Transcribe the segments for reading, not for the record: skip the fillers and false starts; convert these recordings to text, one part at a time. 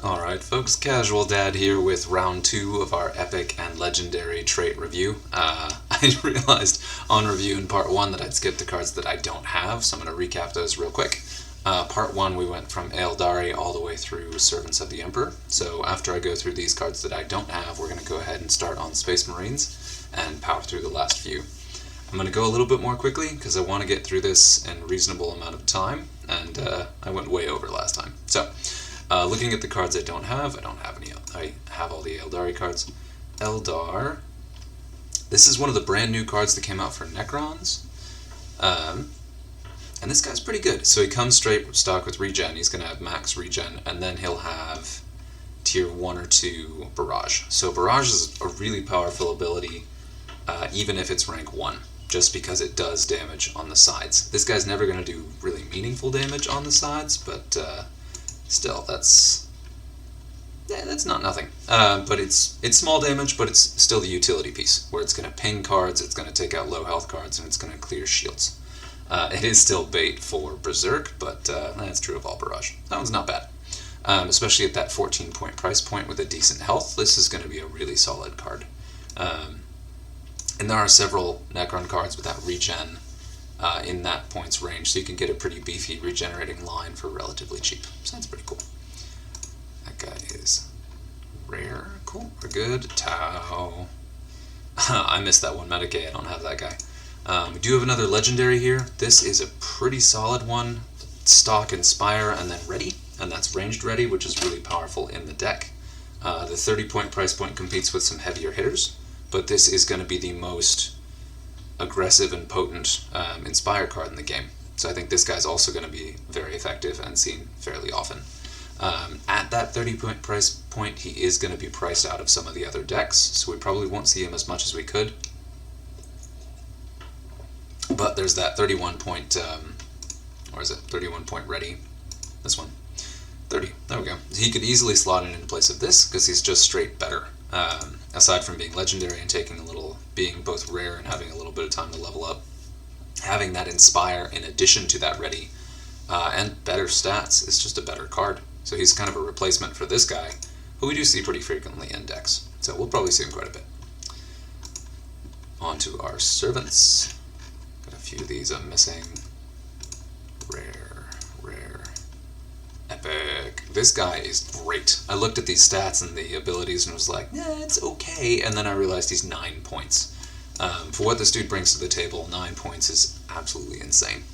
Alright folks, Casual Dad here with round 2 of our epic and legendary trait review. I realized on review in part 1 that I'd skipped the cards that I don't have, so I'm going to recap those real quick. Part 1 we went from Eldari all the way through Servants of the Emperor, so after I go through these cards that I don't have, we're going to go ahead and start on Space Marines and power through the last few. I'm going to go a little bit more quickly because I want to get through this in a reasonable amount of time, and I went way over last time. So, looking at the cards I don't have any. I have all the Eldari cards. Eldar. This is one of the brand new cards that came out for Necrons. And this guy's pretty good. So he comes straight stock with regen. He's going to have max regen, and then he'll have tier 1 or 2 barrage. So barrage is a really powerful ability, even if it's rank 1. Just because it does damage on the sides. This guy's never going to do really meaningful damage on the sides, but still, that's not nothing. But it's small damage, but it's still the utility piece, where it's going to ping cards, it's going to take out low health cards, and it's going to clear shields. It is still bait for Berserk, but that's true of all Barrage. That one's not bad. Especially at that 14-point price point with a decent health, this is going to be a really solid card. And there are several Necron cards with that regen in that points range, so you can get a pretty beefy regenerating line for relatively cheap. So that's pretty cool. That guy is rare. Cool. We're good. Tau. I missed that one. Medicaid. I don't have that guy. We do have another legendary here. This is a pretty solid one. Stock, Inspire, and then Ready. And that's ranged Ready, which is really powerful in the deck. The 30-point price point competes with some heavier hitters, but this is going to be the most aggressive and potent Inspire card in the game. So I think this guy's also going to be very effective and seen fairly often. At that 30-point price point, he is going to be priced out of some of the other decks, so we probably won't see him as much as we could. But there's that 31-point, or is it 31-point Ready? This one. 30. There we go. He could easily slot in place of this because he's just straight better. Aside from being legendary and being both rare and having a little bit of time to level up, having that Inspire in addition to that Ready and better stats is just a better card. So he's kind of a replacement for this guy, who we do see pretty frequently in decks. So we'll probably see him quite a bit. On to our servants. Got a few of these I'm missing. Rare. Epic. This guy is great. I looked at these stats and the abilities and was like, yeah, it's okay. And then I realized he's 9 points. For what this dude brings to the table, 9 points is absolutely insane.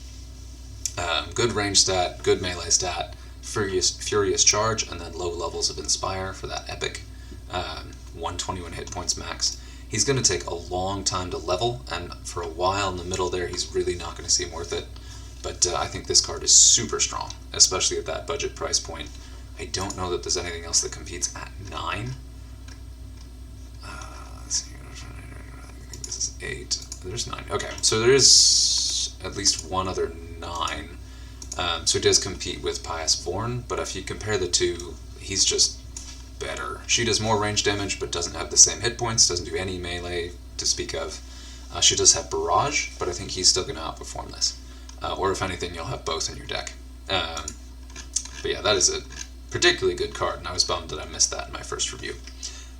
Good range stat, good melee stat, furious charge, and then low levels of Inspire for that epic. 121 hit points max. He's going to take a long time to level, and for a while in the middle there, he's really not going to seem worth it. But I think this card is super strong, especially at that budget price point. I don't know that there's anything else that competes at 9. Let's see. I think this is 8. There's 9. Okay, so there is at least one other 9. So it does compete with Pious Vorn, but if you compare the two, he's just better. She does more range damage, but doesn't have the same hit points, doesn't do any melee to speak of. She does have Barrage, but I think he's still going to outperform this. Or if anything, you'll have both in your deck. But yeah, that is a particularly good card, and I was bummed that I missed that in my first review.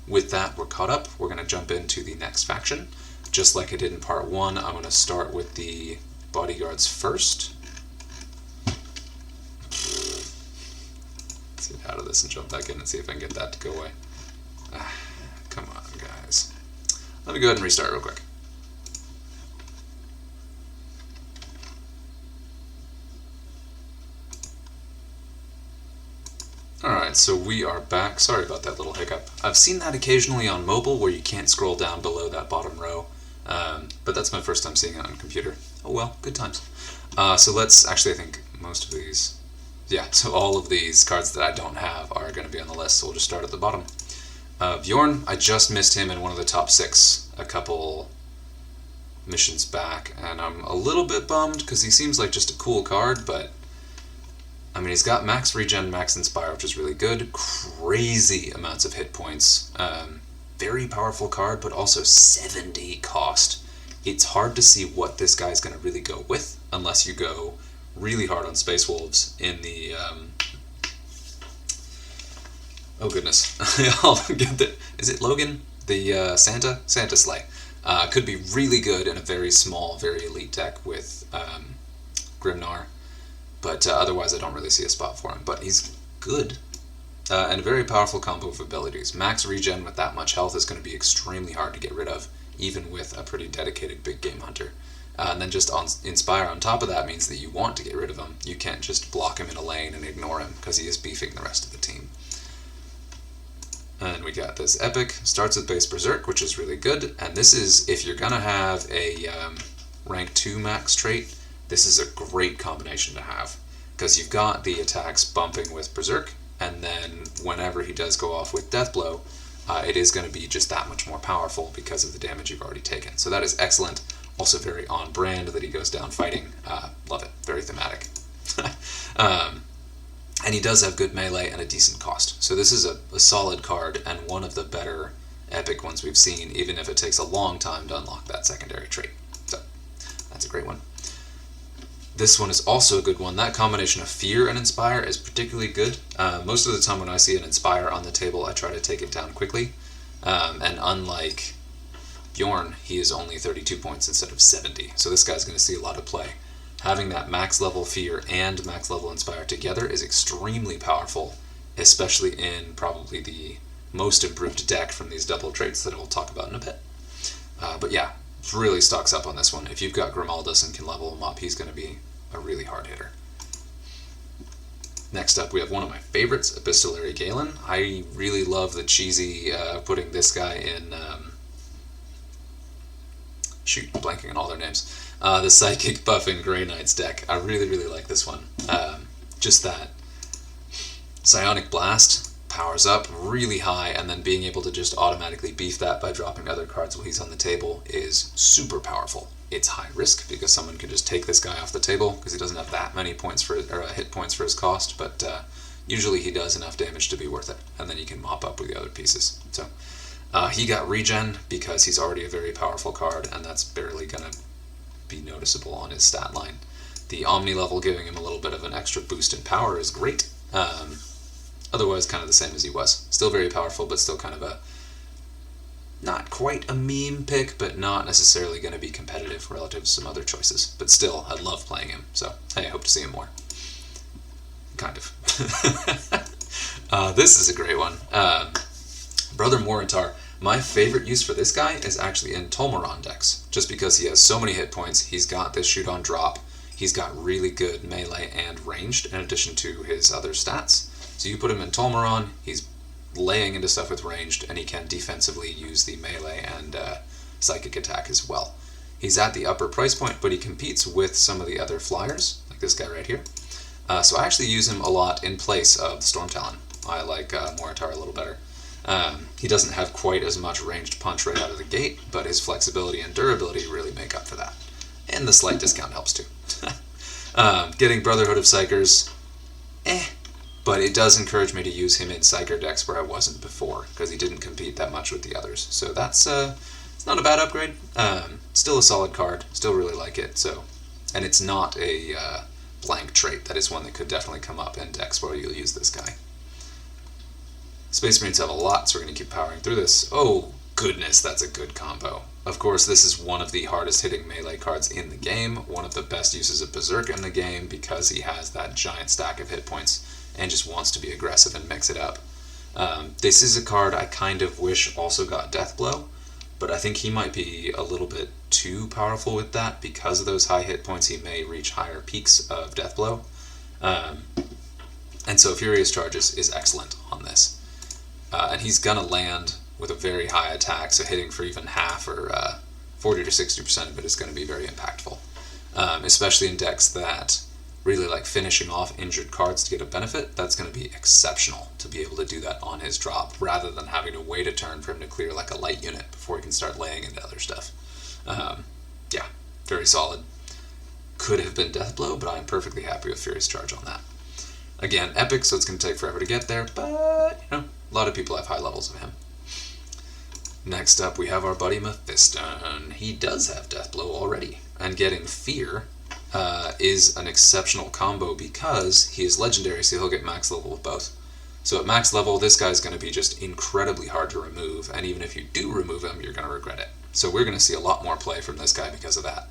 With that, we're caught up. We're going to jump into the next faction. Just like I did in part 1, I'm going to start with the bodyguards first. Let's get out of this and jump back in and see if I can get that to go away. Come on, guys. Let me go ahead and restart real quick. Alright, so we are back. Sorry about that little hiccup. I've seen that occasionally on mobile where you can't scroll down below that bottom row, but that's my first time seeing it on computer. Oh well, good times. So let's, actually I think most of these, yeah, so all of these cards that I don't have are going to be on the list, so we'll just start at the bottom. Bjorn, I just missed him in one of the top 6 a couple missions back, and I'm a little bit bummed because he seems like just a cool card, but I mean, he's got max regen, max Inspire, which is really good. Crazy amounts of hit points. Very powerful card, but also 70 cost. It's hard to see what this guy's going to really go with, unless you go really hard on Space Wolves in the Oh goodness, I'll get the. Is it Logan? The Santa sleigh. Could be really good in a very small, very elite deck with Grimnar, but otherwise I don't really see a spot for him. But he's good, and a very powerful combo of abilities. Max regen with that much health is going to be extremely hard to get rid of, even with a pretty dedicated big game hunter. And then just Inspire on top of that means that you want to get rid of him. You can't just block him in a lane and ignore him, because he is beefing the rest of the team. And we got this Epic, starts with base Berserk, which is really good, and this is, if you're going to have a rank 2 max trait, this is a great combination to have, because you've got the attacks bumping with Berserk, and then whenever he does go off with Deathblow, it is going to be just that much more powerful because of the damage you've already taken. So that is excellent. Also very on brand that he goes down fighting. Love it. Very thematic. And he does have good melee and a decent cost. So this is a solid card and one of the better epic ones we've seen, even if it takes a long time to unlock that secondary trait. So that's a great one. This one is also a good one. That combination of Fear and Inspire is particularly good. Most of the time when I see an Inspire on the table, I try to take it down quickly. And unlike Bjorn, he is only 32 points instead of 70. So this guy's going to see a lot of play. Having that max level Fear and max level Inspire together is extremely powerful, especially in probably the most improved deck from these double traits that we'll talk about in a bit. But yeah, really stocks up on this one. If you've got Grimaldus and can level him up, he's going to be a really hard hitter. Next up, we have one of my favorites, Epistolary Galen. I really love the cheesy putting this guy in... shoot, I'm blanking on all their names. The Psychic buffing Grey Knights deck. I really, really like this one. Just that Psionic Blast powers up really high, and then being able to just automatically beef that by dropping other cards while he's on the table is super powerful. It's high risk because someone can just take this guy off the table because he doesn't have that many points for hit points for his cost, but usually he does enough damage to be worth it, and then you can mop up with the other pieces. So he got regen because he's already a very powerful card, and that's barely going to be noticeable on his stat line. The Omni level giving him a little bit of an extra boost in power is great. Otherwise kind of the same as he was. Still very powerful, but still kind of a not quite a meme pick, but not necessarily going to be competitive relative to some other choices. But still, I love playing him, so hey, I hope to see him more. Kind of. This is a great one. Brother Moritar. My favorite use for this guy is actually in Tolmaron decks, just because he has so many hit points. He's got this shoot on drop. He's got really good melee and ranged in addition to his other stats. So you put him in Tolmaron, he's laying into stuff with ranged, and he can defensively use the melee and psychic attack as well. He's at the upper price point, but he competes with some of the other flyers, like this guy right here. So I actually use him a lot in place of the Storm Talon. I like Moritar a little better. He doesn't have quite as much ranged punch right out of the gate, but his flexibility and durability really make up for that. And the slight discount helps too. Getting Brotherhood of Psychers, but it does encourage me to use him in Psyker decks where I wasn't before, because he didn't compete that much with the others. So that's it's not a bad upgrade. Still a solid card, still really like it. So, and it's not a blank trait. That is one that could definitely come up in decks where you'll use this guy. Space Marines have a lot, so we're going to keep powering through this. Oh, goodness, that's a good combo. Of course, this is one of the hardest hitting melee cards in the game, one of the best uses of Berserk in the game, because he has that giant stack of hit points and just wants to be aggressive and mix it up. This is a card I kind of wish also got Deathblow, but I think he might be a little bit too powerful with that. Because of those high hit points, he may reach higher peaks of Deathblow. And so Furious Charge is excellent on this. And he's going to land with a very high attack, so hitting for even half or 40 to 60% of it is going to be very impactful. Especially in decks that really like finishing off injured cards to get a benefit. That's going to be exceptional to be able to do that on his drop, rather than having to wait a turn for him to clear like a light unit before he can start laying into other stuff. Yeah, very solid. Could have been Deathblow, but I'm perfectly happy with Furious Charge on that. Again, epic, so it's going to take forever to get there, but, you know, a lot of people have high levels of him. Next up, we have our buddy Mephiston. He does have Deathblow already, and getting Fear is an exceptional combo because he is legendary, so he'll get max level with both. So at max level, this guy's going to be just incredibly hard to remove, and even if you do remove him, you're going to regret it. So we're going to see a lot more play from this guy because of that.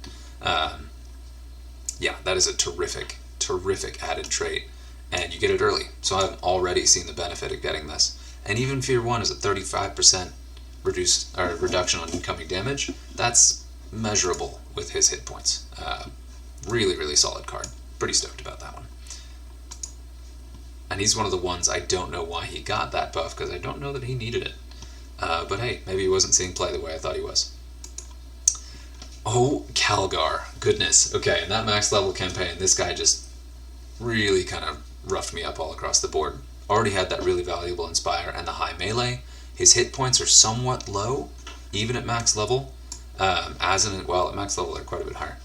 Yeah, that is a terrific, terrific added trait, and you get it early. So I've already seen the benefit of getting this. And even Fear 1 is a 35% reduction on incoming damage. That's measurable with his hit points. Really, really solid card. Pretty stoked about that one. And he's one of the ones I don't know why he got that buff, because I don't know that he needed it. But hey, maybe he wasn't seeing play the way I thought he was. Oh, Calgar. Goodness. Okay, in that max level campaign, this guy just really kind of roughed me up all across the board. Already had that really valuable Inspire and the high melee. His hit points are somewhat low, even at max level. At max level they're quite a bit higher.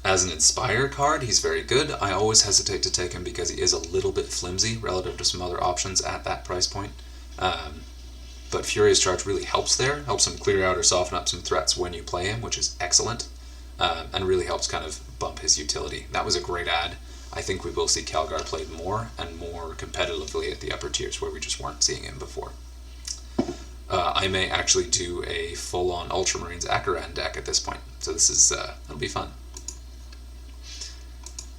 As an Inspire card, he's very good. I always hesitate to take him because he is a little bit flimsy relative to some other options at that price point. But Furious Charge really helps there, helps him clear out or soften up some threats when you play him, which is excellent, and really helps kind of bump his utility. That was a great add. I think we will see Calgar played more and more competitively at the upper tiers where we just weren't seeing him before. I may actually do a full-on Ultramarines Akaran deck at this point, so this is it'll be fun.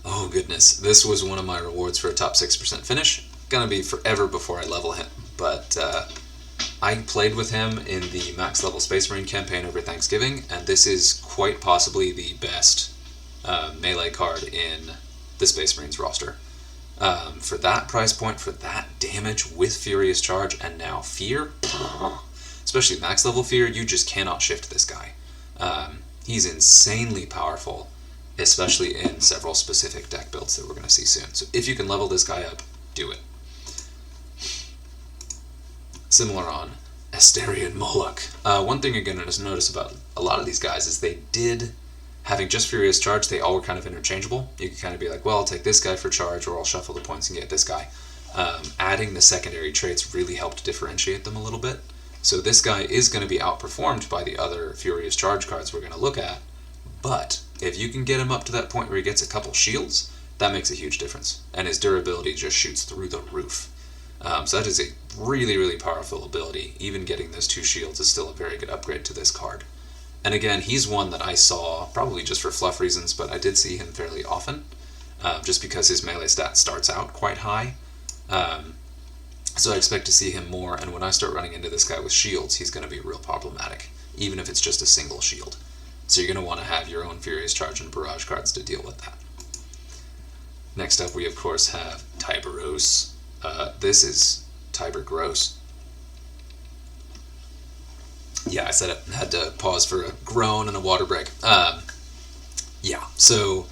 Oh goodness, this was one of my rewards for a top 6% finish. Gonna be forever before I level him, but I played with him in the max level Space Marine campaign over Thanksgiving, and this is quite possibly the best melee card in the Space Marines roster. For that price point, for that damage with Furious Charge and now Fear, especially max level Fear, you just cannot shift this guy. He's insanely powerful, especially in several specific deck builds that we're going to see soon. So if you can level this guy up, do it. Similar on Asterion Moloch. One thing you're going to notice about a lot of these guys is they did, having just Furious Charge, they all were kind of interchangeable. You could kind of be like, well, I'll take this guy for charge, or I'll shuffle the points and get this guy. Adding the secondary traits really helped differentiate them a little bit. So this guy is going to be outperformed by the other Furious Charge cards we're going to look at, but if you can get him up to that point where he gets a couple shields, that makes a huge difference, and his durability just shoots through the roof. So that is a really, really powerful ability. Even getting those 2 shields is still a very good upgrade to this card. And again, he's one that I saw, probably just for fluff reasons, but I did see him fairly often, just because his melee stat starts out quite high. So I expect to see him more, and when I start running into this guy with shields, he's going to be real problematic, even if it's just a single shield. So you're going to want to have your own Furious Charge and Barrage cards to deal with that. Next up, we of course have Tyberos. This is Tiber Gross. Yeah, I said it. Had to pause for a groan and a water break. Yeah, so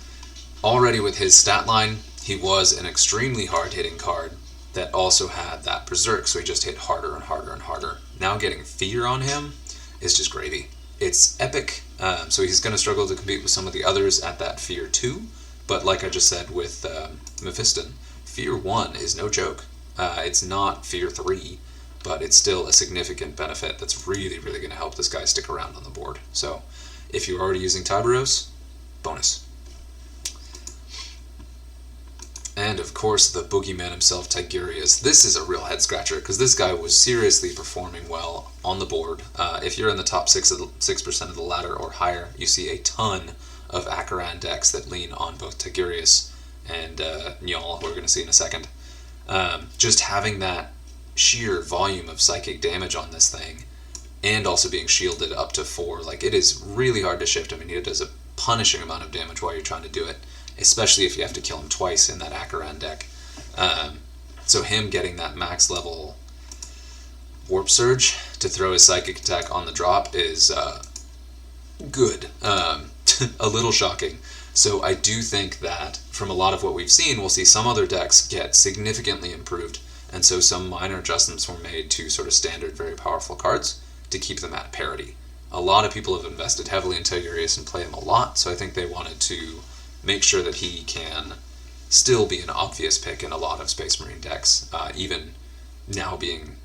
already with his stat line, he was an extremely hard-hitting card that also had that Berserk, so he just hit harder and harder and harder. Now getting Fear on him is just gravy. It's epic, so he's going to struggle to compete with some of the others at that Fear 2, but like I just said with Mephiston, Fear 1 is no joke. It's not Fear 3, but it's still a significant benefit that's really, really going to help this guy stick around on the board. So if you're already using Tyberos, bonus. And of course the boogeyman himself, Tigurius. This is a real head-scratcher, because this guy was seriously performing well on the board. If you're in the top 6% of the ladder or higher, you see a ton of Akaran decks that lean on both Tigurius and Njal, who we're going to see in a second. Just having that sheer volume of psychic damage on this thing, and also being shielded up to 4, like, it is really hard to shift him, and he does a punishing amount of damage while you're trying to do it, especially if you have to kill him twice in that Akaran deck. So him getting that max level Warp Surge to throw his psychic attack on the drop is good. A little shocking. So I do think that from a lot of what we've seen, we'll see some other decks get significantly improved, and so some minor adjustments were made to sort of standard, very powerful cards to keep them at parity. A lot of people have invested heavily in Tigurius and play him a lot, so I think they wanted to make sure that he can still be an obvious pick in a lot of Space Marine decks, even now being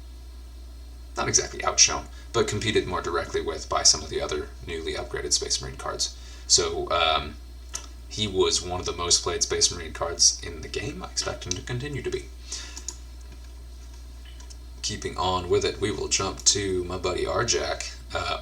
not exactly outshone, but competed more directly with by some of the other newly upgraded Space Marine cards. So he was one of the most played Space Marine cards in the game. I expect him to continue to be. Keeping on with it, we will jump to my buddy Arjak.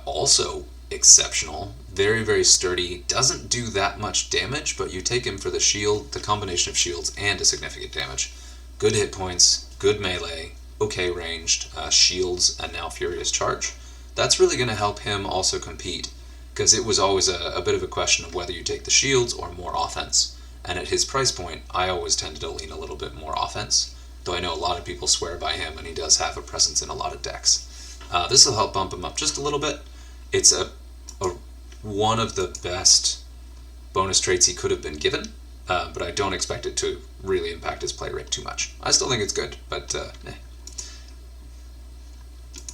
Also exceptional, very, very sturdy, doesn't do that much damage, but you take him for the shield, the combination of shields and a significant damage. Good hit points, good melee, okay ranged, shields, and now Furious Charge. That's really going to help him also compete, because it was always a bit of a question of whether you take the shields or more offense. And at his price point, I always tended to lean a little bit more offense, though I know a lot of people swear by him, and he does have a presence in a lot of decks. This will help bump him up just a little bit. It's one of the best bonus traits he could have been given, but I don't expect it to really impact his play rate too much. I still think it's good, but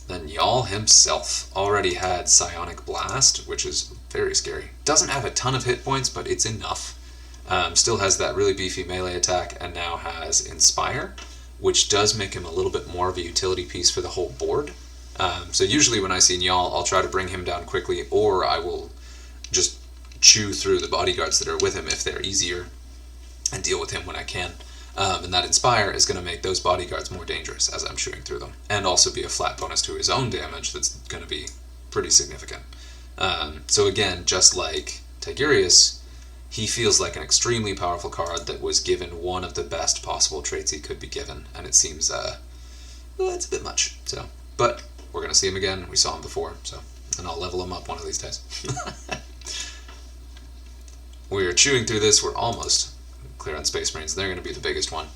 Then Y'all himself already had Psionic Blast, which is very scary. Doesn't have a ton of hit points, but it's enough. Still has that really beefy melee attack, and now has Inspire, which does make him a little bit more of a utility piece for the whole board. So usually when I see Y'all, I'll try to bring him down quickly, or I will just chew through the bodyguards that are with him if they're easier, and deal with him when I can. And that Inspire is going to make those bodyguards more dangerous as I'm chewing through them, and also be a flat bonus to his own damage that's going to be pretty significant. So again, just like Tigurius, he feels like an extremely powerful card that was given one of the best possible traits he could be given, and it seems, well, it's a bit much. So, but we're going to see him again. We saw him before, so, and I'll level him up one of these days. We're chewing through this. We're almost clear on Space Marines. They're going to be the biggest one.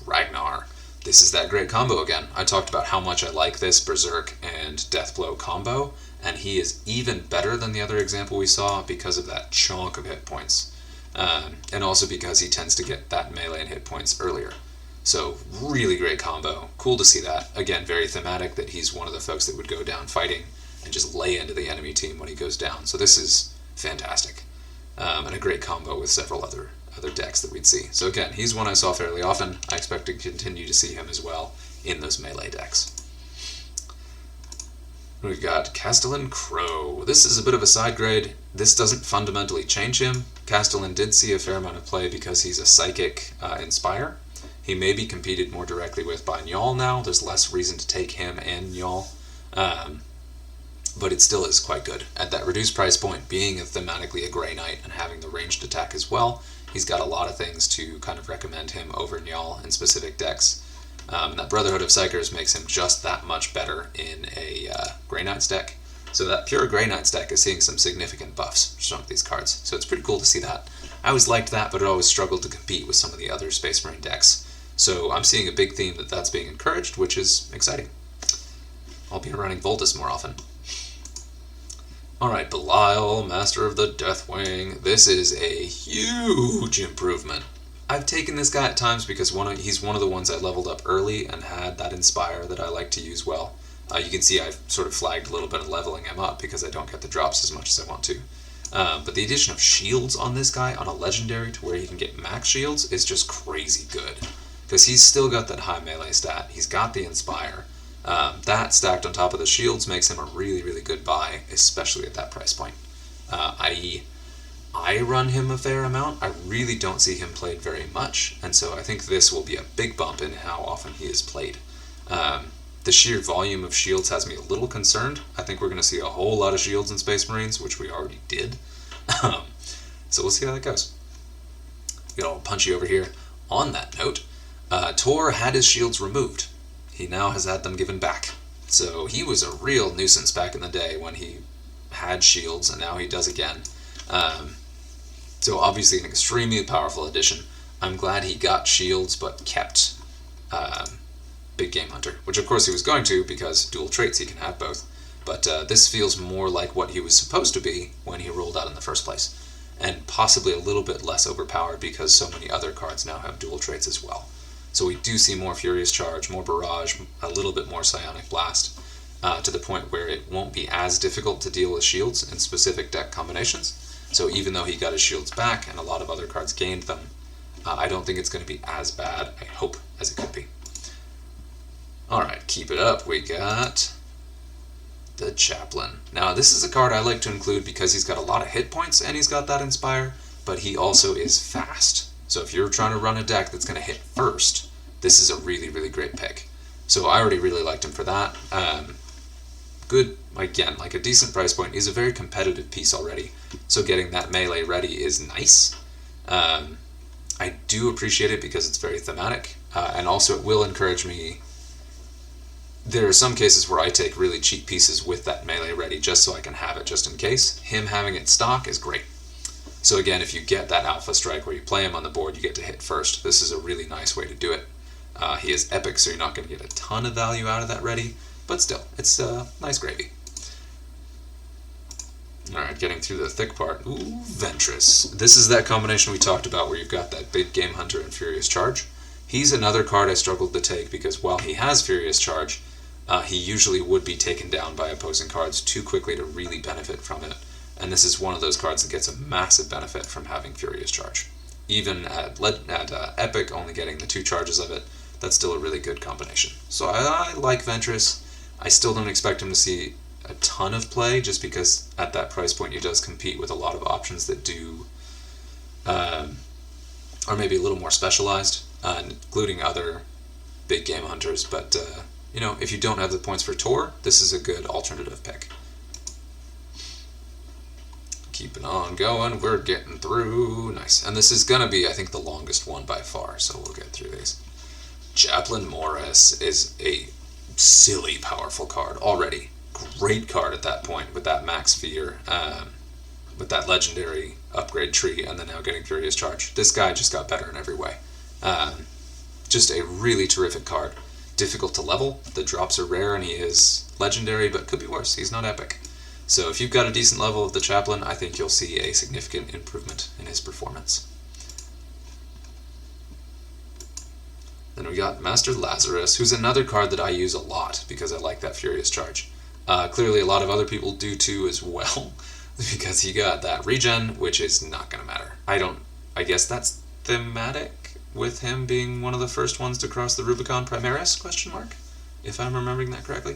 Ragnar. This is that great combo again. I talked about how much I like this Berserk and Deathblow combo, and he is even better than the other example we saw because of that chunk of hit points. And also because he tends to get that melee and hit points earlier. So, really great combo. Cool to see that. Again, very thematic that he's one of the folks that would go down fighting and just lay into the enemy team when he goes down. So this is fantastic. And a great combo with several other decks that we'd see. So again, he's one I saw fairly often. I expect to continue to see him as well in those melee decks. We've got Castellan Crow. This is a bit of a side grade. This doesn't fundamentally change him. Castellan did see a fair amount of play because he's a Psychic Inspire. He may be competed more directly with by Njal now. There's less reason to take him and Njal. But it still is quite good. At that reduced price point, being thematically a Grey Knight and having the ranged attack as well, he's got a lot of things to kind of recommend him over Njal in specific decks. That Brotherhood of Psychers makes him just that much better in a Grey Knights deck. So that pure Grey Knights deck is seeing some significant buffs for some of these cards. So it's pretty cool to see that. I always liked that, but it always struggled to compete with some of the other Space Marine decks. So I'm seeing a big theme that's being encouraged, which is exciting. I'll be running Voltus more often. Alright, Belial, Master of the Deathwing. This is a huge improvement. I've taken this guy at times because he's one of the ones I leveled up early and had that Inspire that I like to use well. You can see I've sort of flagged a little bit of leveling him up because I don't get the drops as much as I want to. But the addition of shields on this guy, on a legendary to where he can get max shields, is just crazy good. Because he's still got that high melee stat, he's got the Inspire. That stacked on top of the shields makes him a really, really good buy, especially at that price point. I run him a fair amount. I really don't see him played very much, and so I think this will be a big bump in how often he is played. The sheer volume of shields has me a little concerned. I think we're going to see a whole lot of shields in Space Marines, which we already did. So we'll see how that goes. Get all punchy over here. On that note, Tor had his shields removed. He now has had them given back. So he was a real nuisance back in the day when he had shields, and now he does again. So obviously an extremely powerful addition. I'm glad he got shields but kept Big Game Hunter, which of course he was going to because dual traits, he can have both. But this feels more like what he was supposed to be when he rolled out in the first place, and possibly a little bit less overpowered because so many other cards now have dual traits as well. So we do see more Furious Charge, more Barrage, a little bit more Psionic Blast, to the point where it won't be as difficult to deal with shields in specific deck combinations. So even though he got his shields back and a lot of other cards gained them, I don't think it's going to be as bad, I hope, as it could be. Alright, keep it up. We got the Chaplain. Now this is a card I like to include because he's got a lot of hit points and he's got that Inspire, but he also is fast. So if you're trying to run a deck that's going to hit first, this is a really, really great pick. So I already really liked him for that. Good, again, like a decent price point. He's a very competitive piece already, so getting that melee ready is nice. I do appreciate it because it's very thematic, and also it will encourage me. There are some cases where I take really cheap pieces with that melee ready just so I can have it just in case. Him having it stock is great. So again, if you get that alpha strike where you play him on the board, you get to hit first. This is a really nice way to do it. He is epic, so you're not going to get a ton of value out of that ready, but still, it's nice gravy. Alright, getting through the thick part. Ooh, Ventress. This is that combination we talked about where you've got that big Game Hunter and Furious Charge. He's another card I struggled to take because while he has Furious Charge, he usually would be taken down by opposing cards too quickly to really benefit from it. And this is one of those cards that gets a massive benefit from having Furious Charge. Even at Epic, only getting the 2 charges of it, that's still a really good combination. So I like Ventress. I still don't expect him to see a ton of play, just because at that price point he does compete with a lot of options that do are maybe a little more specialized, including other big game hunters. But you know, if you don't have the points for Tor, this is a good alternative pick. Keeping on going, we're getting through. Nice. And this is going to be, I think, the longest one by far, so we'll get through these. Chaplain Morris is a silly powerful card already. Great card at that point with that max fear, with that legendary upgrade tree, and then now getting Furious Charge. This guy just got better in every way. Just a really terrific card. Difficult to level. The drops are rare, and he is legendary, but could be worse. He's not epic. So if you've got a decent level of the Chaplain, I think you'll see a significant improvement in his performance. Then we got Master Lazarus, who's another card that I use a lot because I like that Furious Charge. Clearly a lot of other people do too as well, because he got that regen, which is not going to matter. I guess that's thematic with him being one of the first ones to cross the Rubicon Primaris, question mark, if I'm remembering that correctly.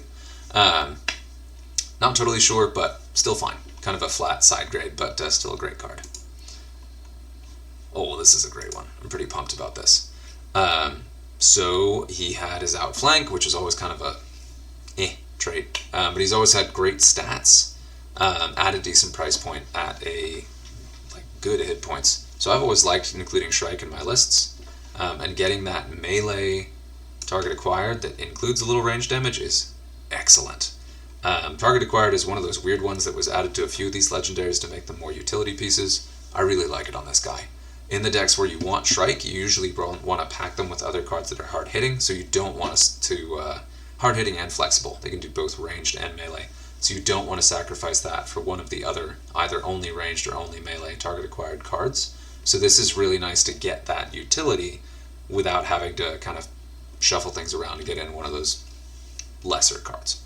Not totally sure, but still fine. Kind of a flat side grade, but still a great card. Oh, this is a great one. I'm pretty pumped about this. So he had his outflank, which is always kind of a trait, but he's always had great stats at a decent price point at a good hit points. So I've always liked including Shrike in my lists, and getting that melee target acquired that includes a little range damage is excellent. Target acquired is one of those weird ones that was added to a few of these legendaries to make them more utility pieces. I really like it on this guy. In the decks where you want Shrike, you usually want to pack them with other cards that are hard hitting, so you don't want to hard hitting and flexible. They can do both ranged and melee. So you don't want to sacrifice that for one of the other, either only ranged or only melee target acquired cards. So this is really nice to get that utility without having to kind of shuffle things around to get in one of those lesser cards.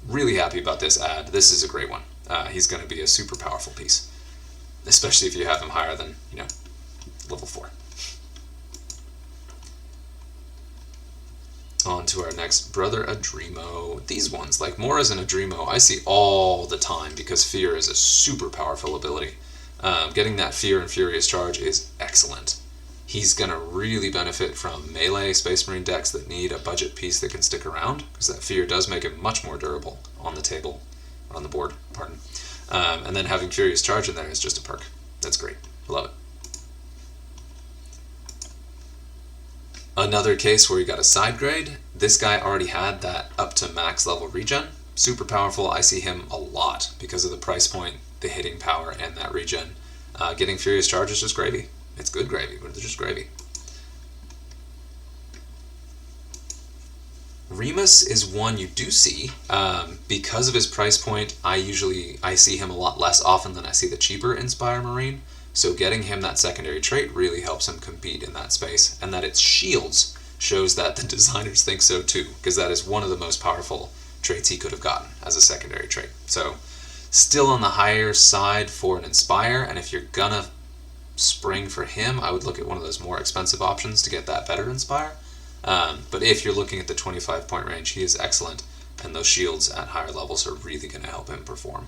Really happy about this ad. This is a great one. He's going to be a super powerful piece, especially if you have him higher than, level 4. On to our next Brother Adremo. These ones, like Moras and Adremo, I see all the time because Fear is a super powerful ability. Getting that Fear and Furious Charge is excellent. He's going to really benefit from melee Space Marine decks that need a budget piece that can stick around, because that Fear does make him much more durable on the table, or on the board, pardon. And then having Furious Charge in there is just a perk. That's great. I love it. Another case where we got a side grade. This guy already had that up to max level regen. Super powerful. I see him a lot because of the price point, the hitting power, and that regen. Getting Furious Charge is just gravy. It's good gravy, but it's just gravy. Remus is one you do see. Because of his price point, I see him a lot less often than I see the cheaper Inspire Marine. So getting him that secondary trait really helps him compete in that space, and that it's shields shows that the designers think so too, because that is one of the most powerful traits he could have gotten as a secondary trait. So still on the higher side for an Inspire, and if you're gonna spring for him, I would look at one of those more expensive options to get that better Inspire. But if you're looking at the 25 point range, he is excellent, and those shields at higher levels are really going to help him perform.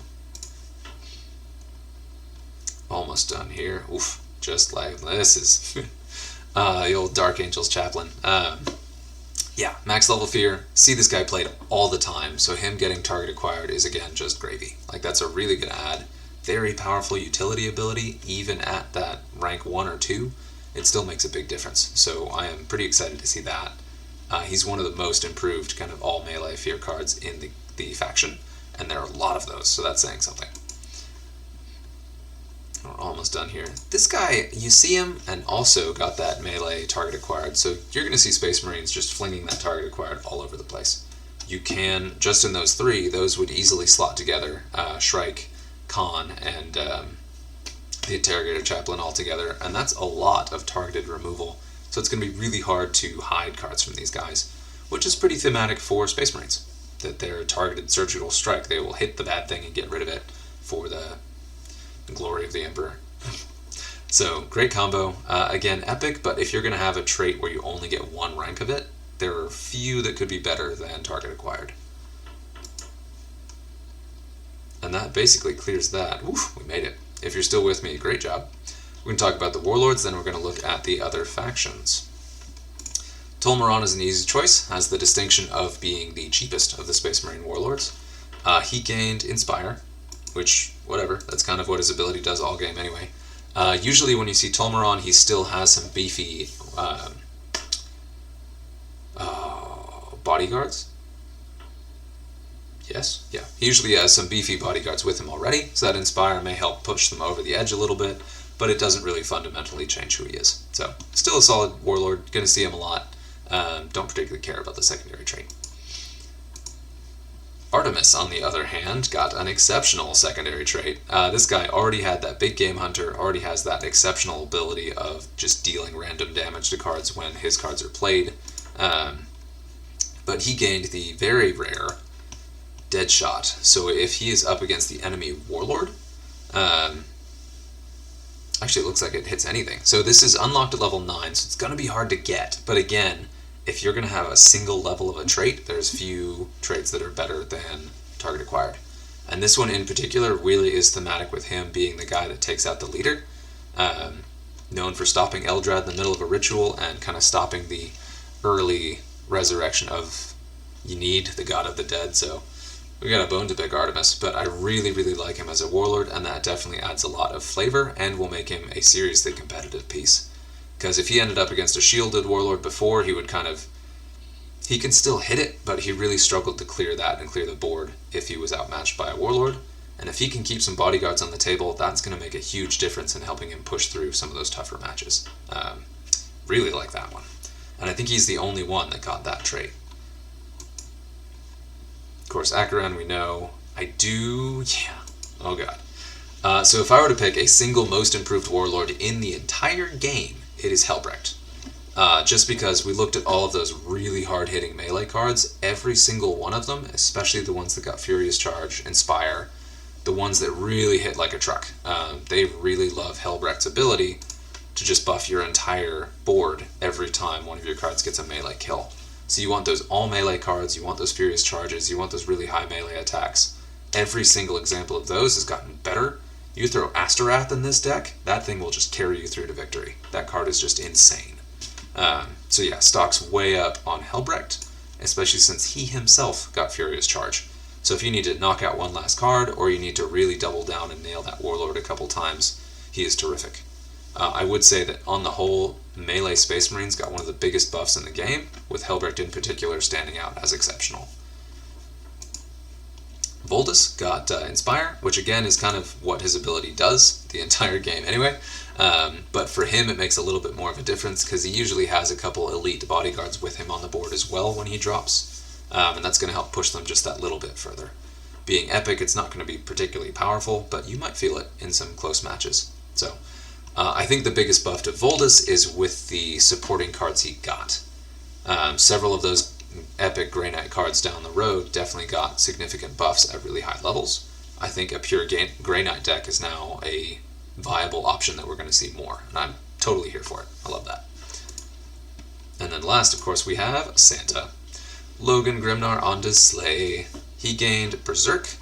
Almost done here. Oof. just like this is the old Dark Angel's chaplain. Yeah, max level fear. See this guy played all the time, so him getting target acquired is again just gravy. Like that's a really good add. Very powerful utility ability, even at that rank 1 or 2, it still makes a big difference. So I am pretty excited to see that. He's one of the most improved kind of all melee fear cards in the faction, and there are a lot of those, so that's saying something. We're almost done here. This guy, you see him, and also got that melee target acquired, so you're going to see Space Marines just flinging that target acquired all over the place. You can, just in those 3, those would easily slot together, Shrike, Khan, and the Interrogator Chaplain all together, and that's a lot of targeted removal, so it's going to be really hard to hide cards from these guys, which is pretty thematic for Space Marines, that they're targeted surgical strike. They will hit the bad thing and get rid of it for the glory of the Emperor. So, great combo. Again, epic, but if you're going to have a trait where you only get 1 rank of it, there are few that could be better than target acquired. And that basically clears that. Oof, we made it. If you're still with me, great job. We're going to talk about the warlords, then we're going to look at the other factions. Tolmaron is an easy choice, has the distinction of being the cheapest of the Space Marine warlords. He gained Inspire, which, whatever, that's kind of what his ability does all game anyway. Usually when you see Tolmaron, he still has some beefy bodyguards. Yes? Yeah. He usually has some beefy bodyguards with him already, so that Inspire may help push them over the edge a little bit, but it doesn't really fundamentally change who he is. So, still a solid warlord, gonna see him a lot. Don't particularly care about the secondary trait. Artemis, on the other hand, got an exceptional secondary trait. This guy already had that big game hunter, already has that exceptional ability of just dealing random damage to cards when his cards are played. But he gained the very rare Deadshot. So if he is up against the enemy warlord, actually it looks like it hits anything. So this is unlocked at level 9, so it's going to be hard to get. But again, if you're going to have a single level of a trait, there's few traits that are better than target acquired. And this one in particular really is thematic with him being the guy that takes out the leader. Known for stopping Eldrad in the middle of a ritual and kind of stopping the early resurrection of Ynid, the god of the dead. So we got a bone to pick Artemis, but I really, really like him as a warlord, and that definitely adds a lot of flavor and will make him a seriously competitive piece. Because if he ended up against a shielded warlord before, he would he can still hit it, but he really struggled to clear that and clear the board if he was outmatched by a warlord. And if he can keep some bodyguards on the table, that's going to make a huge difference in helping him push through some of those tougher matches. Really like that one. And I think he's the only one that got that trait. Of course, Acheron we know. Oh god. So if I were to pick a single most improved warlord in the entire game, it is Helbrecht. Just because we looked at all of those really hard-hitting melee cards, every single one of them, especially the ones that got Furious Charge, Inspire, the ones that really hit like a truck, they really love Helbrecht's ability to just buff your entire board every time one of your cards gets a melee kill. So you want those all melee cards, you want those Furious Charges, you want those really high melee attacks. Every single example of those has gotten better. You throw Asterath in this deck, that thing will just carry you through to victory. That card is just insane. So yeah, stock's way up on Helbrecht, especially since he himself got Furious Charge. So if you need to knock out one last card, or you need to really double down and nail that warlord a couple times, he is terrific. I would say that on the whole, melee Space Marines got one of the biggest buffs in the game, with Helbrecht in particular standing out as exceptional. Voldus got Inspire, which again is kind of what his ability does the entire game anyway, but for him it makes a little bit more of a difference because he usually has a couple elite bodyguards with him on the board as well when he drops, and that's going to help push them just that little bit further. Being epic, it's not going to be particularly powerful, but you might feel it in some close matches. So I think the biggest buff to Voldus is with the supporting cards he got. Several of those epic Grey Knight cards down the road definitely got significant buffs at really high levels. I think a pure Grey Knight deck is now a viable option that we're going to see more, and I'm totally here for it. I love that. And then last, of course, we have Santa. Logan Grimnar on display. He gained Berserk.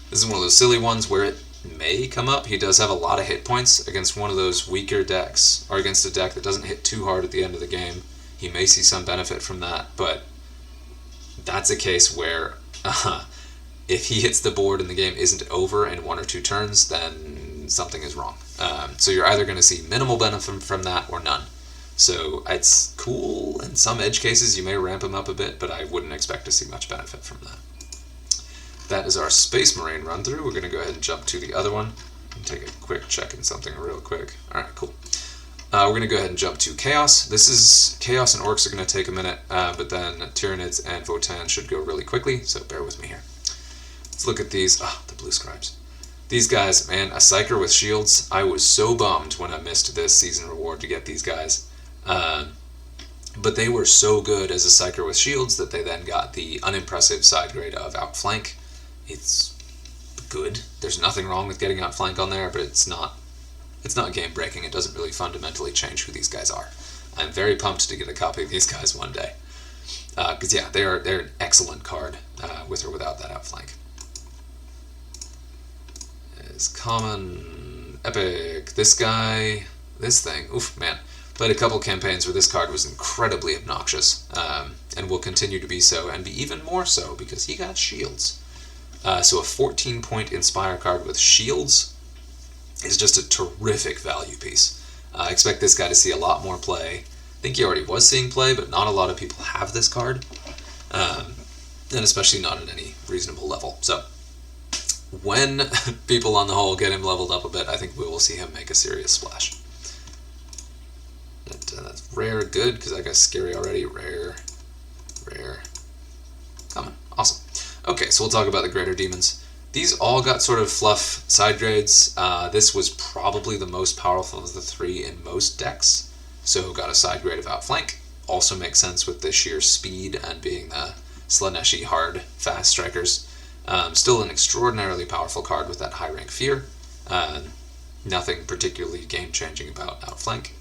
This is one of those silly ones where may come up. He does have a lot of hit points against one of those weaker decks, or against a deck that doesn't hit too hard at the end of the game. He may see some benefit from that, but that's a case where if he hits the board and the game isn't over in 1 or 2 turns, then something is wrong. So you're either going to see minimal benefit from that or none. So it's cool in some edge cases. You may ramp him up a bit, but I wouldn't expect to see much benefit from that. That is our Space Marine run through. We're going to go ahead and jump to the other one and take a quick check in something real quick. Alright, cool. We're going to go ahead and jump to Chaos. This is Chaos and Orcs are going to take a minute, but then Tyranids and Votann should go really quickly, so bear with me here. Let's look at these. The blue scribes. These guys, man, a Psyker with shields. I was so bummed when I missed this season reward to get these guys. But they were so good as a Psyker with shields that they then got the unimpressive side grade of Outflank. It's good. There's nothing wrong with getting Outflank on there, but it's not game breaking. It doesn't really fundamentally change who these guys are. I'm very pumped to get a copy of these guys one day. Because yeah, they're an excellent card with or without that Outflank. Is common, epic. This guy, this thing. Oof, man. Played a couple campaigns where this card was incredibly obnoxious, and will continue to be so, and be even more so because he got shields. So a 14-point Inspire card with shields is just a terrific value piece. I expect this guy to see a lot more play. I think he already was seeing play, but not a lot of people have this card, and especially not at any reasonable level. So when people on the whole get him leveled up a bit, I think we will see him make a serious splash. That's rare, good, because that guy's scary already. Rare, common, awesome. Okay, so we'll talk about the Greater Demons. These all got sort of fluff side grades. This was probably the most powerful of the 3 in most decks, so got a side grade of Outflank. Also makes sense with the sheer speed and being the Slaneshi hard, fast strikers. Still an extraordinarily powerful card with that high rank Fear. Nothing particularly game-changing about Outflank.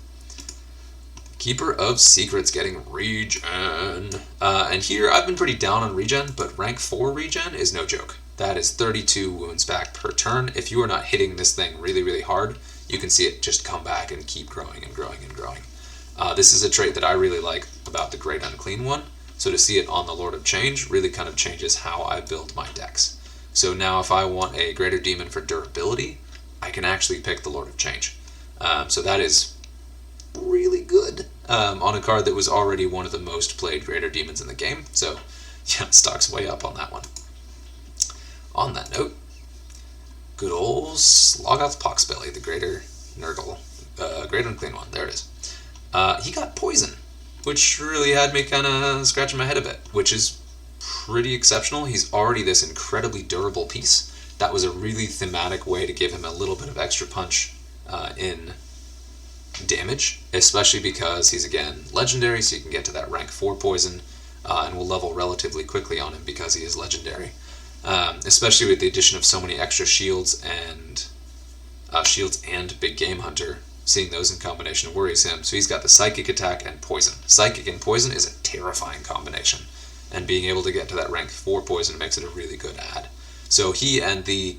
Keeper of Secrets getting regen. And here I've been pretty down on regen, but rank 4 regen is no joke. That is 32 wounds back per turn. If you are not hitting this thing really, really hard, you can see it just come back and keep growing and growing and growing. This is a trait that I really like about the Great Unclean one, so to see it on the Lord of Change really kind of changes how I build my decks. So now if I want a Greater Demon for durability, I can actually pick the Lord of Change. So that is really good on a card that was already one of the most played Greater Demons in the game. So yeah, stock's way up on that one. On that note, good old Sloggoth Poxbelly, the Greater Nurgle, Great Unclean one, there it is. He got poison, which really had me kind of scratching my head a bit, which is pretty exceptional. He's already this incredibly durable piece. That was a really thematic way to give him a little bit of extra punch in damage, especially because he's, again, legendary, so you can get to that rank 4 poison, and will level relatively quickly on him because he is legendary. Especially with the addition of so many extra shields and Big Game Hunter, seeing those in combination worries him. So he's got the Psychic attack and Poison. Psychic and Poison is a terrifying combination, and being able to get to that rank 4 poison makes it a really good add. So he and the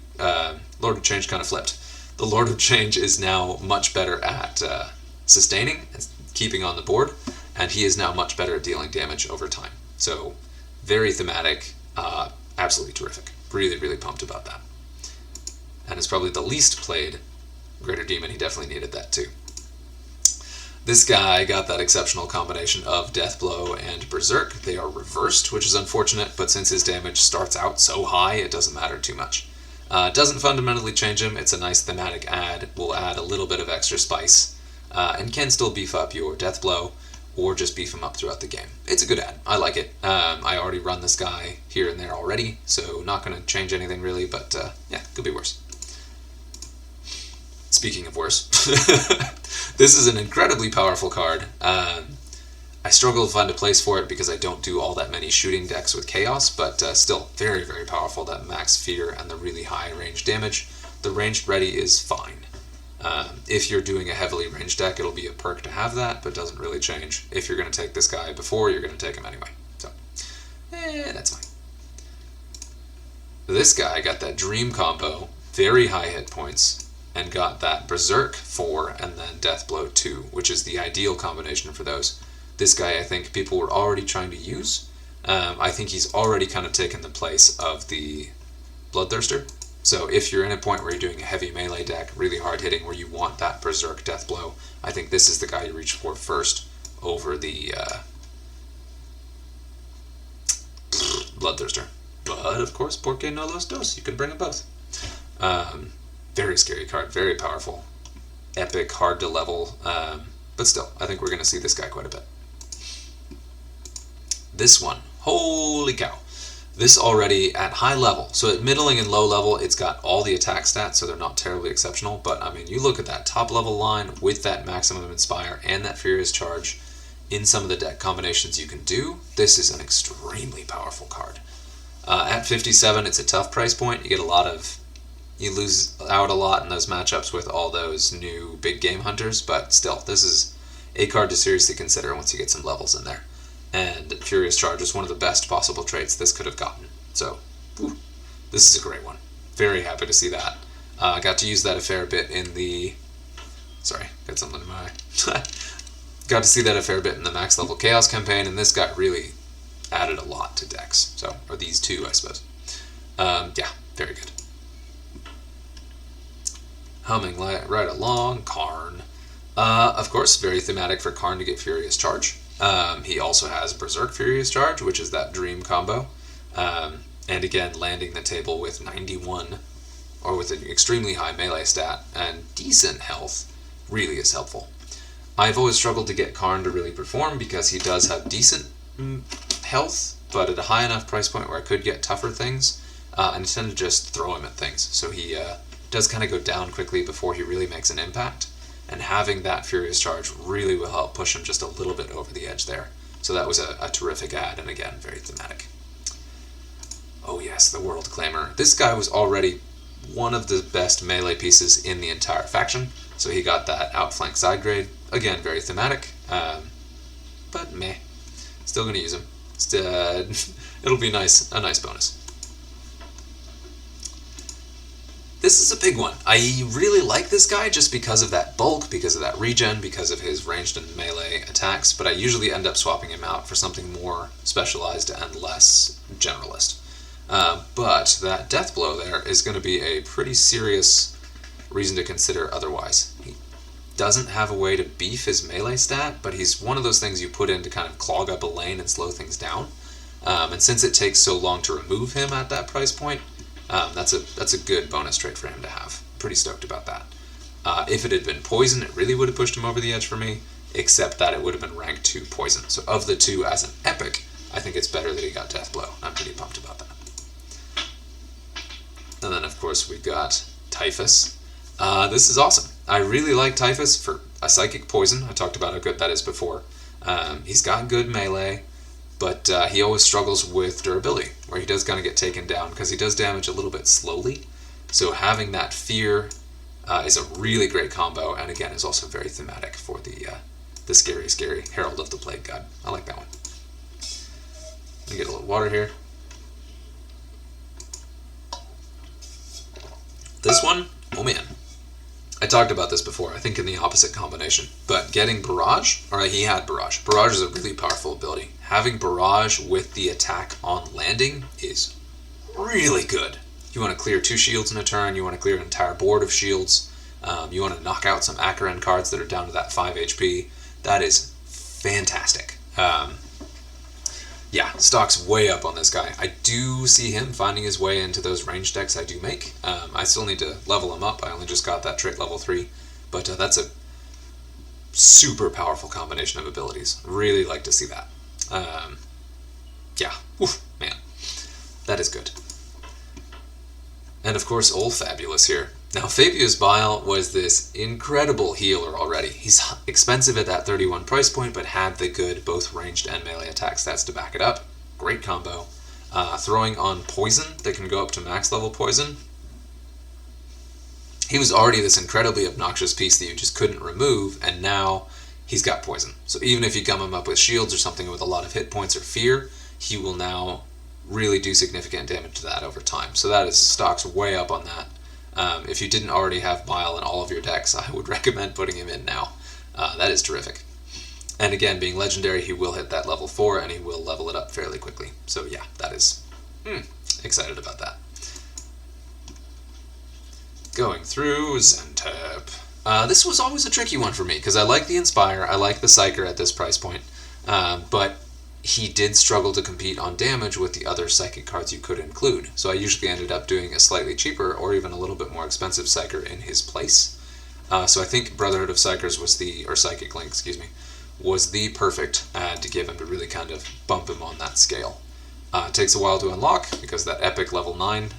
Lord of Change kind of flipped. The Lord of Change is now much better at sustaining and keeping on the board, and he is now much better at dealing damage over time. So very thematic, absolutely terrific. Really, really pumped about that. And it's probably the least played Greater Demon. He definitely needed that too. This guy got that exceptional combination of Deathblow and Berserk. They are reversed, which is unfortunate, but since his damage starts out so high, it doesn't matter too much. Doesn't fundamentally change him. It's a nice thematic add. Will add a little bit of extra spice, and can still beef up your Deathblow, or just beef him up throughout the game. It's a good add. I like it. I already run this guy here and there already, so not going to change anything really, but yeah, could be worse. Speaking of worse, this is an incredibly powerful card. I struggle to find a place for it because I don't do all that many shooting decks with Chaos, but still very, very powerful, that max Fear and the really high range damage. The ranged ready is fine. If you're doing a heavily ranged deck, it'll be a perk to have that, but doesn't really change. If you're going to take this guy before, you're going to take him anyway. So, that's fine. This guy got that Dream combo, very high hit points, and got that Berserk 4 and then Deathblow 2, which is the ideal combination for those. This guy, I think, people were already trying to use. I think he's already kind of taken the place of the Bloodthirster. So if you're in a point where you're doing a heavy melee deck, really hard hitting, where you want that Berserk Deathblow, I think this is the guy you reach for first over the Bloodthirster. But of course, porque no los dos, you can bring them both. Very scary card, very powerful, epic, hard to level, but still, I think we're going to see this guy quite a bit. This one, holy cow. This already at high level, so at middling and low level, it's got all the attack stats, so they're not terribly exceptional, but I mean, you look at that top level line with that Maximum Inspire and that Furious Charge in some of the deck combinations you can do, this is an extremely powerful card. At 57, it's a tough price point. You lose out a lot in those matchups with all those new big game hunters, but still, this is a card to seriously consider once you get some levels in there. And Furious Charge is one of the best possible traits this could have gotten. So, this is a great one. Very happy to see that. I got to use that a fair bit in the... Sorry, got something in my eye. Got to see that a fair bit in the max level Chaos campaign, and this guy really added a lot to decks. So, or these two, I suppose. Yeah, very good. Humming right along, Karn. Of course, very thematic for Karn to get Furious Charge. He also has Berserk Furious Charge, which is that dream combo. And again, landing the table with 91, or with an extremely high melee stat, and decent health, really is helpful. I've always struggled to get Karn to really perform because he does have decent health, but at a high enough price point where I could get tougher things, and I tend to just throw him at things. So he does kind of go down quickly before he really makes an impact, and having that Furious Charge really will help push him just a little bit over the edge there. So that was a terrific add, and again, very thematic. Oh yes, the World Claimer. This guy was already one of the best melee pieces in the entire faction, so he got that outflank side grade. Again, very thematic, but meh. Still going to use him. It'll be a nice bonus. This is a big one. I really like this guy just because of that bulk, because of that regen, because of his ranged and melee attacks, but I usually end up swapping him out for something more specialized and less generalist. But that Deathblow there is going to be a pretty serious reason to consider otherwise. He doesn't have a way to beef his melee stat, but he's one of those things you put in to kind of clog up a lane and slow things down. And since it takes so long to remove him at that price point, that's a good bonus trait for him to have. Pretty stoked about that. If it had been poison, it really would have pushed him over the edge for me, except that it would have been rank 2 poison. So of the two as an epic, I think it's better that he got Deathblow. I'm pretty pumped about that. And then of course we've got Typhus. This is awesome. I really like Typhus for a psychic poison. I talked about how good that is before. He's got good melee, but he always struggles with durability, where he does kind of get taken down because he does damage a little bit slowly. So having that fear is a really great combo, and again is also very thematic for the scary Herald of the Plague God. I like that one. Let me get a little water here. This one, oh man. I talked about this before, I think in the opposite combination, but getting Barrage, or he had Barrage. Barrage is a really powerful ability. Having Barrage with the attack on landing is really good. You want to clear 2 shields in a turn, you want to clear an entire board of shields, you want to knock out some Akaran cards that are down to that 5 HP. That is fantastic. Yeah, stock's way up on this guy. I do see him finding his way into those range decks I do make. I still need to level him up. I only just got that trait level 3. But that's a super powerful combination of abilities. Really like to see that. Yeah, oof, man. That is good. And of course, old Fabulous here. Now, Fabius Bile was this incredible healer already. He's expensive at that 31 price point, but had the good both ranged and melee attack stats to back it up. Great combo. Throwing on poison that can go up to max level poison. He was already this incredibly obnoxious piece that you just couldn't remove, and now he's got poison. So even if you gum him up with shields or something with a lot of hit points or fear, he will now really do significant damage to that over time. So that is stock's way up on that. If you didn't already have Bile in all of your decks, I would recommend putting him in now. That is terrific. And again, being legendary, he will hit that level 4 and he will level it up fairly quickly. So yeah, that is excited about that. Going through Zentep. This was always a tricky one for me because I like the Inspire, I like the Psyker at this price point, but he did struggle to compete on damage with the other Psychic cards you could include. So I usually ended up doing a slightly cheaper or even a little bit more expensive Psyker in his place. So I think Brotherhood of Psychers was or Psychic Link, excuse me, was the perfect ad to give him to really kind of bump him on that scale. It takes a while to unlock because that epic level 9.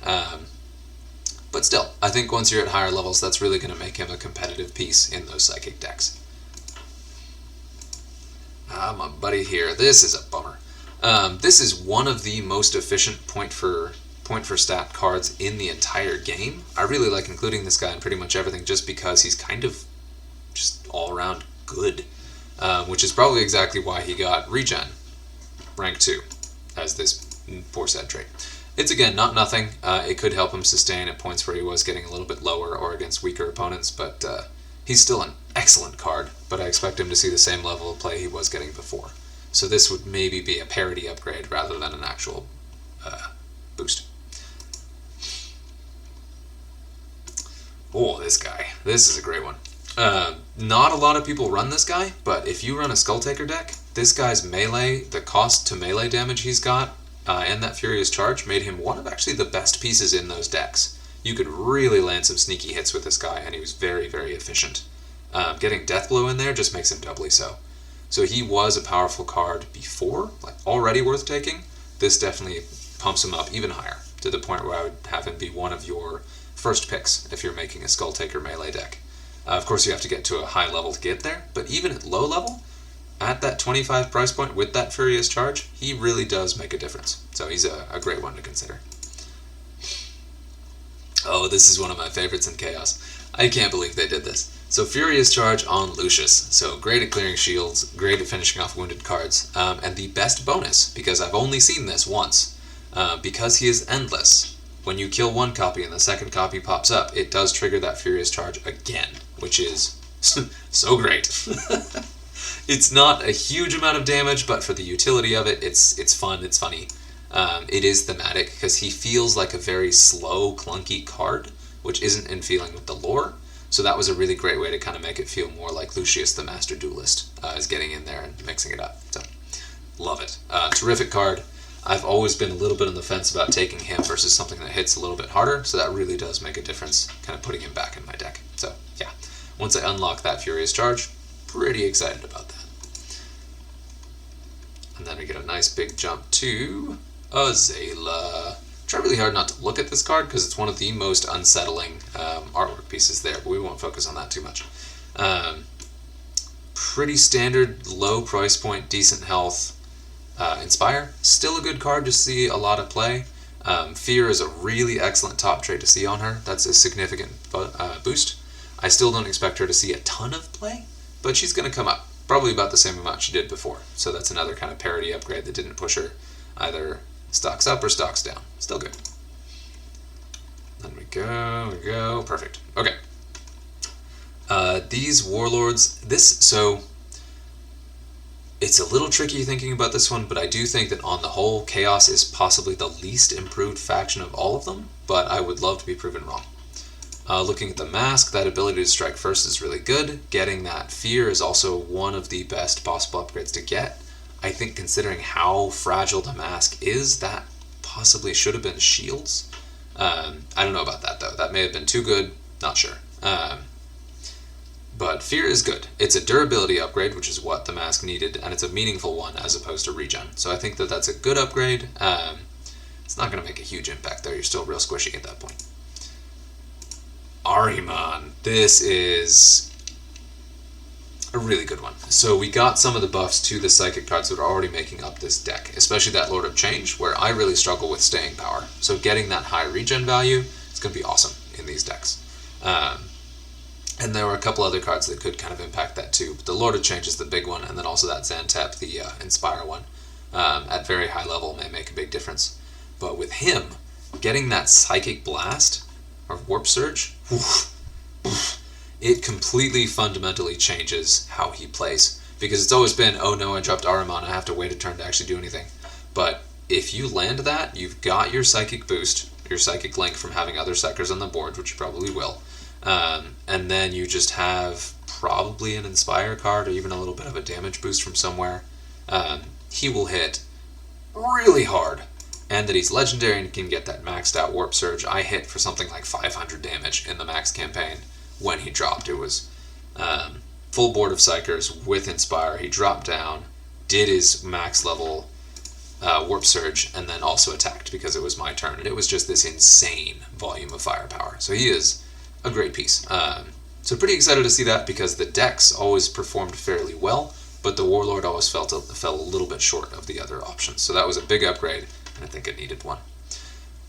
But still, I think once you're at higher levels, that's really going to make him a competitive piece in those Psychic decks. My buddy here, this is a bummer. This is one of the most efficient point for stat cards in the entire game. I really like including this guy in pretty much everything just because he's kind of just all-around good, which is probably exactly why he got regen, rank 2, as this poor sad trait. It's, again, not nothing. It could help him sustain at points where he was getting a little bit lower or against weaker opponents, but he's still an excellent card, but I expect him to see the same level of play he was getting before. So this would maybe be a parity upgrade rather than an actual boost. Oh, this guy. This is a great one. Not a lot of people run this guy, but if you run a Skull Taker deck, this guy's melee, the cost to melee damage he's got, and that Furious Charge made him one of actually the best pieces in those decks. You could really land some sneaky hits with this guy, and he was very, very efficient. Getting Deathblow in there just makes him doubly so. So he was a powerful card before, like already worth taking. This definitely pumps him up even higher, to the point where I would have him be one of your first picks if you're making a Skull Taker melee deck. Of course, you have to get to a high level to get there, but even at low level, at that 25 price point with that Furious Charge, he really does make a difference. So he's a great one to consider. Oh, this is one of my favorites in Chaos. I can't believe they did this. So Furious Charge on Lucius. So great at clearing shields, great at finishing off wounded cards, and the best bonus, because I've only seen this once, because he is endless. When you kill one copy and the second copy pops up, it does trigger that Furious Charge again, which is so great. It's not a huge amount of damage, but for the utility of it, it's fun, it's funny. It is thematic, because he feels like a very slow, clunky card, which isn't in feeling with the lore. So that was a really great way to kind of make it feel more like Lucius the Master Duelist is getting in there and mixing it up. So, love it. Terrific card. I've always been a little bit on the fence about taking him versus something that hits a little bit harder, so that really does make a difference, kind of putting him back in my deck. So, yeah. Once I unlock that Furious Charge, pretty excited about that. And then we get a nice big jump to Azala. Try really hard not to look at this card because it's one of the most unsettling artwork pieces there, but we won't focus on that too much. Pretty standard, low price point, decent health. Inspire, still a good card to see a lot of play. Fear is a really excellent top trait to see on her. That's a significant boost. I still don't expect her to see a ton of play, but she's going to come up. Probably about the same amount she did before. So that's another kind of parity upgrade that didn't push her either stocks up or stocks down. Still good. Then we go, perfect. Okay. These warlords, so it's a little tricky thinking about this one, but I do think that on the whole, Chaos is possibly the least improved faction of all of them, but I would love to be proven wrong. Looking at the mask, that ability to strike first is really good. Getting that fear is also one of the best possible upgrades to get. I think considering how fragile the mask is, that possibly should have been shields. I don't know about that though. That may have been too good, not sure. But fear is good. It's a durability upgrade, which is what the mask needed, and it's a meaningful one as opposed to regen. So I think that that's a good upgrade. It's not going to make a huge impact though. You're still real squishy at that point. Ahriman. This is a really good one. So we got some of the buffs to the psychic cards that are already making up this deck, especially that Lord of Change, where I really struggle with staying power. So getting that high regen value is going to be awesome in these decks. And there were a couple other cards that could kind of impact that too. But the Lord of Change is the big one, and then also that Zantep, the Inspire one, at very high level may make a big difference. But with him, getting that Psychic Blast or Warp Surge, it completely fundamentally changes how he plays. Because it's always been, oh no, I dropped Ahriman, I have to wait a turn to actually do anything. But if you land that, you've got your Psychic boost, your Psychic link from having other Psychers on the board, which you probably will. And then you just have probably an Inspire card or even a little bit of a damage boost from somewhere. He will hit really hard. And that he's legendary and can get that maxed out Warp Surge. I hit for something like 500 damage in the max campaign when he dropped. It was full board of Psychers with Inspire. He dropped down, did his max level Warp Surge, and then also attacked because it was my turn. And it was just this insane volume of firepower. So he is a great piece. So pretty excited to see that because the decks always performed fairly well, but the Warlord always fell a little bit short of the other options. So that was a big upgrade, and I think it needed one.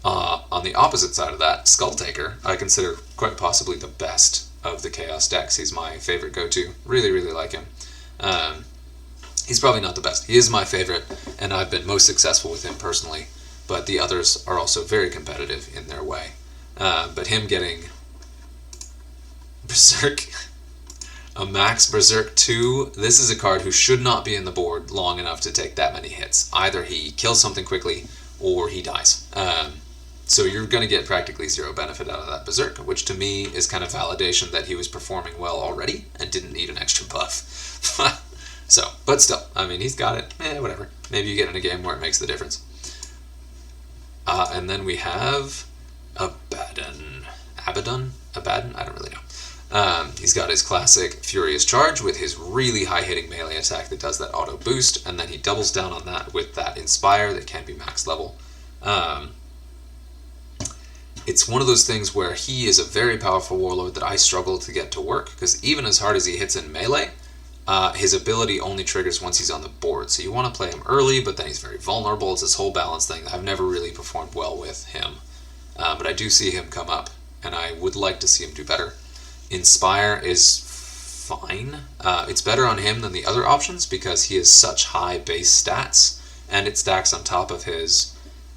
On the opposite side of that, Skulltaker, I consider quite possibly the best of the Chaos decks. He's my favorite go-to. Really, really like him. He's probably not the best. He is my favorite, and I've been most successful with him personally, but the others are also very competitive in their way. But him getting Berserk, a max Berserk 2, this is a card who should not be in the board long enough to take that many hits. Either he kills something quickly, or he dies. So you're going to get practically zero benefit out of that Berserk, which to me is kind of validation that he was performing well already and didn't need an extra buff. So, but still, I mean, he's got it. Whatever. Maybe you get in a game where it makes the difference. And then we have Abaddon. Abaddon? I don't really know. He's got his classic Furious Charge with his really high-hitting melee attack that does that auto boost, and then he doubles down on that with that Inspire that can be max level. It's one of those things where he is a very powerful Warlord that I struggle to get to work, because even as hard as he hits in melee, his ability only triggers once he's on the board. So you want to play him early, but then he's very vulnerable. It's this whole balance thing. I've never really performed well with him. But I do see him come up, and I would like to see him do better. Inspire is fine. It's better on him than the other options because he has such high base stats, and it stacks on top of his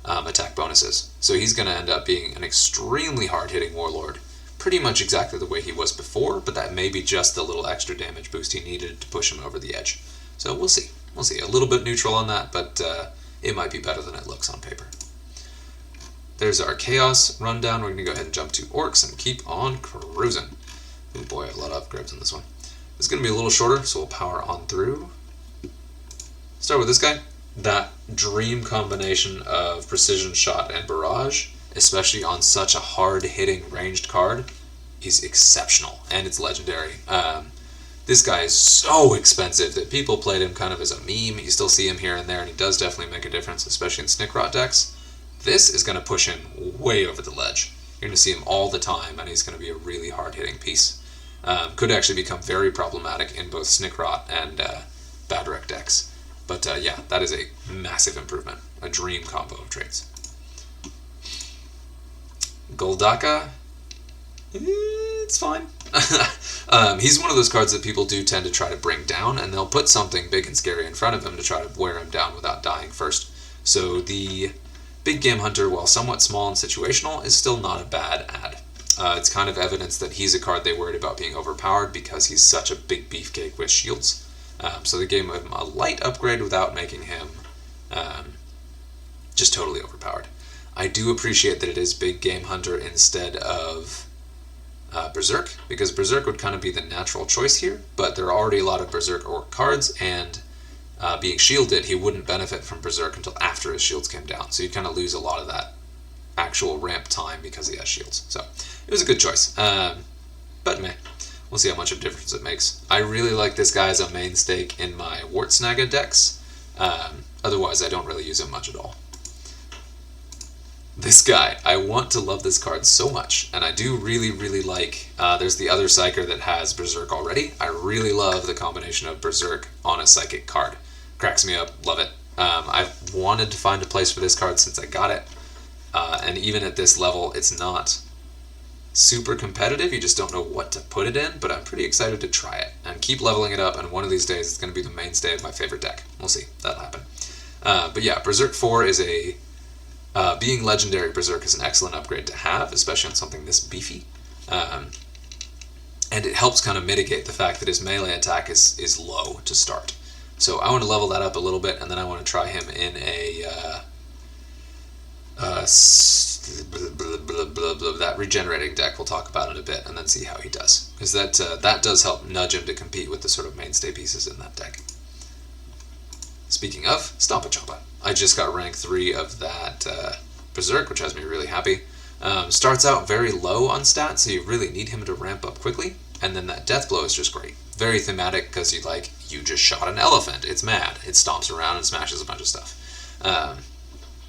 attack bonuses. So he's going to end up being an extremely hard-hitting Warlord, pretty much exactly the way he was before, but that may be just the little extra damage boost he needed to push him over the edge. So we'll see. We'll see. A little bit neutral on that, but it might be better than it looks on paper. There's our Chaos rundown. We're going to go ahead and jump to Orcs and keep on cruising. Oh boy, I have a lot of upgrades on this one. It's going to be a little shorter, so we'll power on through. Start with this guy. That dream combination of Precision Shot and Barrage, especially on such a hard-hitting ranged card, is exceptional, and it's legendary. This guy is so expensive that people played him kind of as a meme. You still see him here and there, and he does definitely make a difference, especially in Snickrot decks. This is going to push him way over the ledge. You're going to see him all the time, and he's going to be a really hard-hitting piece. Could actually become very problematic in both Snickrot and Badrek decks. But yeah, that is a massive improvement. A dream combo of traits. Goldaka, it's fine. He's one of those cards that people do tend to try to bring down, and they'll put something big and scary in front of him to try to wear him down without dying first. So the Big Game Hunter, while somewhat small and situational, is still not a bad add. It's kind of evidence that he's a card they worried about being overpowered because he's such a big beefcake with shields. So they gave him a light upgrade without making him just totally overpowered. I do appreciate that it is Big Game Hunter instead of Berserk, because Berserk would kind of be the natural choice here, but there are already a lot of Berserk Orc cards, and being shielded, he wouldn't benefit from Berserk until after his shields came down, so you kind of lose a lot of that actual ramp time because he has shields. So it was a good choice, but meh. We'll see how much of a difference it makes. I really like this guy as a mainstay in my Wartsnaga decks. Otherwise, I don't really use him much at all. This guy, I want to love this card so much, and I do really, really like, there's the other Psyker that has Berserk already. I really love the combination of Berserk on a Psychic card. Cracks me up, love it. I've wanted to find a place for this card since I got it, and even at this level, it's not super competitive. You just don't know what to put it in, but I'm pretty excited to try it and keep leveling it up, and one of these days it's going to be the mainstay of my favorite deck. We'll see. That'll happen. But yeah, Berserk 4 is a Being legendary Berserk is an excellent upgrade to have, especially on something this beefy. And it helps kind of mitigate the fact that his melee attack is low to start. So I want to level that up a little bit, and then I want to try him in that regenerating deck we'll talk about in a bit, and then see how he does. Because that does help nudge him to compete with the sort of mainstay pieces in that deck. Speaking of, Stompa Chompa. I just got rank 3 of that Berserk, which has me really happy. Starts out very low on stats, so you really need him to ramp up quickly. And then that death blow is just great. Very thematic, because you just shot an elephant. It's mad. It stomps around and smashes a bunch of stuff.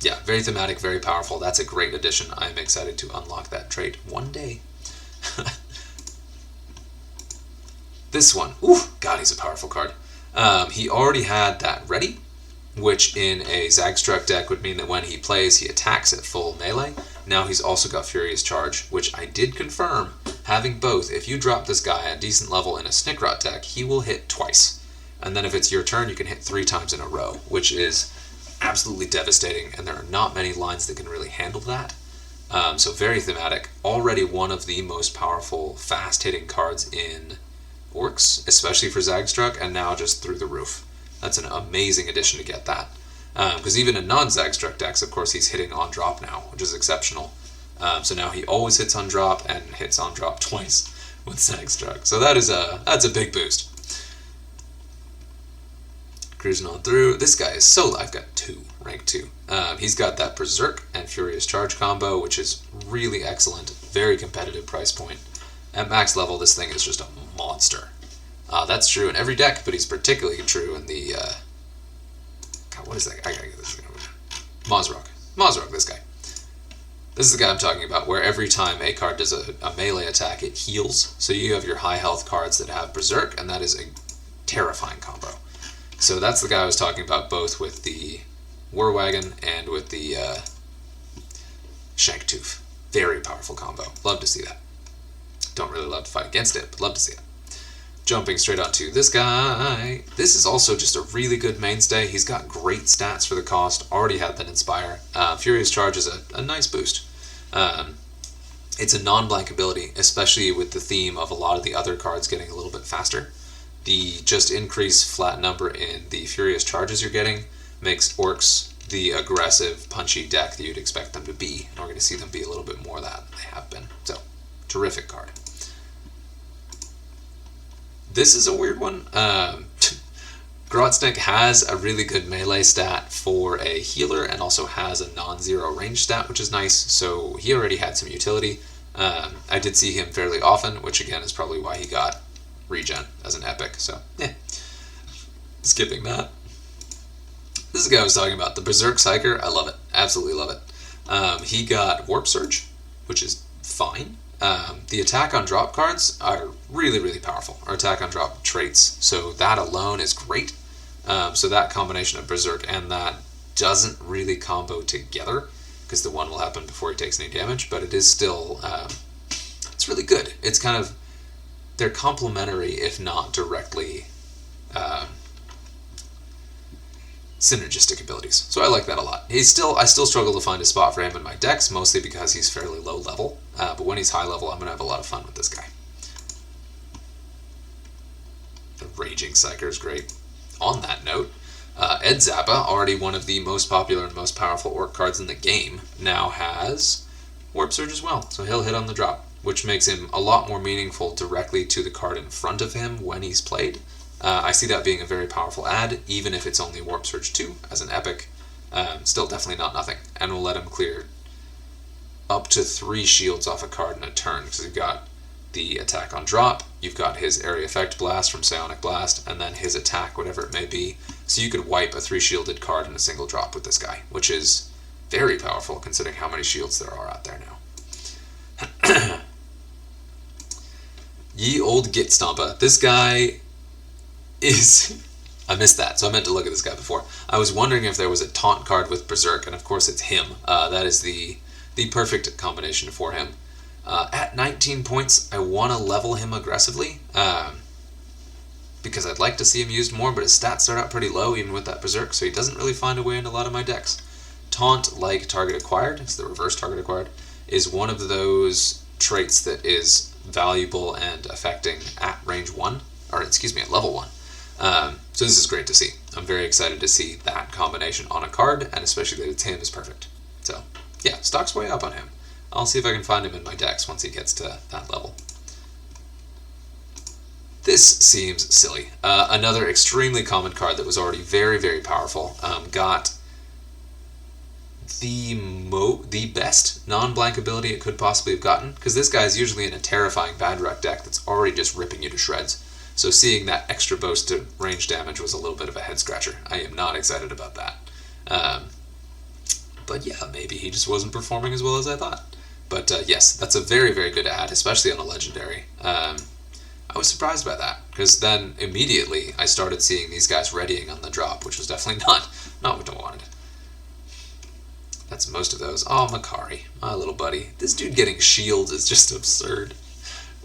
Yeah, very thematic, very powerful. That's a great addition. I'm excited to unlock that trait one day. This one. Ooh, God, he's a powerful card. He already had that ready, which in a Zagstruck deck would mean that when he plays, he attacks at full melee. Now he's also got Furious Charge, which I did confirm. Having both, if you drop this guy at decent level in a Snickrot deck, he will hit twice. And then if it's your turn, you can hit 3 times in a row, which is absolutely devastating, and there are not many lines that can really handle that. So very thematic. Already one of the most powerful, fast-hitting cards in Orcs, especially for Zagstruck, and now just through the roof. That's an amazing addition to get that. Because even in non-Zagstruck decks, of course, he's hitting on drop now, which is exceptional. So now he always hits on drop and hits on drop twice with Zagstruck. So that's a big boost. Cruising on through. This guy is I've got 2, rank 2. He's got that Berserk and Furious Charge combo, which is really excellent. Very competitive price point. At max level, this thing is just a monster. That's true in every deck, but he's particularly true in the... God, what is that? I gotta get this thing over there. Mazrok, this guy. This is the guy I'm talking about, where every time a card does a melee attack, it heals. So you have your high health cards that have Berserk, and that is a terrifying combo. So that's the guy I was talking about, both with the War Wagon and with the Shanktooth. Very powerful combo. Love to see that. Don't really love to fight against it, but love to see it. Jumping straight onto this guy. This is also just a really good mainstay. He's got great stats for the cost. Already had that Inspire. Furious Charge is a nice boost. It's a non-blank ability, especially with the theme of a lot of the other cards getting a little bit faster. The just increased flat number in the Furious Charges you're getting makes Orcs the aggressive, punchy deck that you'd expect them to be. And we're going to see them be a little bit more of that than they have been. So, terrific card. This is a weird one. Grotsnick has a really good melee stat for a healer and also has a non-zero range stat, which is nice, so he already had some utility. I did see him fairly often, which again is probably why he got regen as an epic, so skipping that. This is the guy I was talking about, the Berserk Psyker. I love it, absolutely love it. He got Warp Surge, which is fine. The attack on drop cards are really, really powerful, or attack on drop traits, so that alone is great. So that combination of Berserk and that doesn't really combo together, because the one will happen before he takes any damage, but it is still, it's really good. It's kind of, they're complementary, if not directly synergistic abilities. So I like that a lot. I still struggle to find a spot for him in my decks, mostly because he's fairly low level. But when he's high level, I'm going to have a lot of fun with this guy. The Raging Psyker is great. On that note, Ed Zappa, already one of the most popular and most powerful Orc cards in the game, now has Warp Surge as well. So he'll hit on the drop, which makes him a lot more meaningful directly to the card in front of him when he's played. I see that being a very powerful add, even if it's only Warp Surge 2 as an epic. Still definitely not nothing. And will let him clear up to 3 shields off a card in a turn, because you've got the attack on drop, you've got his area effect blast from Psionic Blast, and then his attack, whatever it may be. So you could wipe a 3-shielded card in a single drop with this guy, which is very powerful considering how many shields there are out there now. Ye Old Git Stompa. This guy is... I missed that, so I meant to look at this guy before. I was wondering if there was a taunt card with Berserk, and of course it's him. That is the perfect combination for him. At 19 points, I want to level him aggressively, because I'd like to see him used more, but his stats start out pretty low even with that Berserk, so he doesn't really find a way into a lot of my decks. Taunt like target acquired, it's the reverse target acquired, is one of those traits that is valuable and affecting at range 1, or excuse me, at level 1. So this is great to see. I'm very excited to see that combination on a card, and especially that it's him is perfect. So yeah, stock's way up on him. I'll see if I can find him in my decks once he gets to that level. This seems silly. Another extremely common card that was already very, very powerful. Got the best non-blank ability it could possibly have gotten, because this guy is usually in a terrifying Badruck deck that's already just ripping you to shreds. So seeing that extra boost to range damage was a little bit of a head scratcher. I am not excited about that. But yeah, maybe he just wasn't performing as well as I thought. But yes, that's a very, very good add, especially on a legendary. I was surprised by that, because then immediately I started seeing these guys readying on the drop, which was definitely not what I wanted. That's most of those. Oh, Makari, my little buddy. This dude getting shield is just absurd.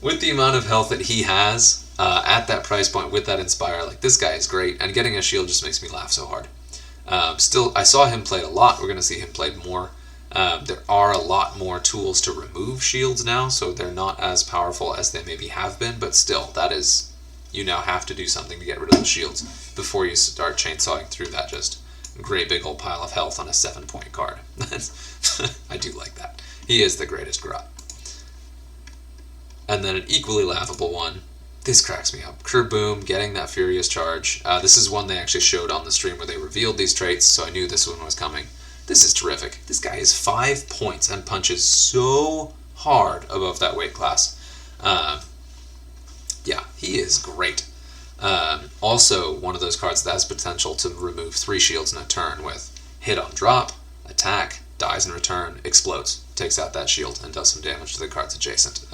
With the amount of health that he has, at that price point with that Inspire, like, this guy is great, and getting a shield just makes me laugh so hard. Still, I saw him played a lot. We're going to see him played more. There are a lot more tools to remove shields now, so they're not as powerful as they maybe have been, but still, that is, you now have to do something to get rid of the shields before you start chainsawing through that just great big old pile of health on a 7-point card. I do like that. He is the greatest grot. And then an equally laughable one. This cracks me up. Kerboom, getting that Furious Charge. This is one they actually showed on the stream where they revealed these traits, so I knew this one was coming. This is terrific. This guy is 5 points and punches so hard above that weight class. Yeah, he is great. Also, one of those cards that has potential to remove 3 shields in a turn with hit on drop, attack, dies in return, explodes, takes out that shield, and does some damage to the cards adjacent.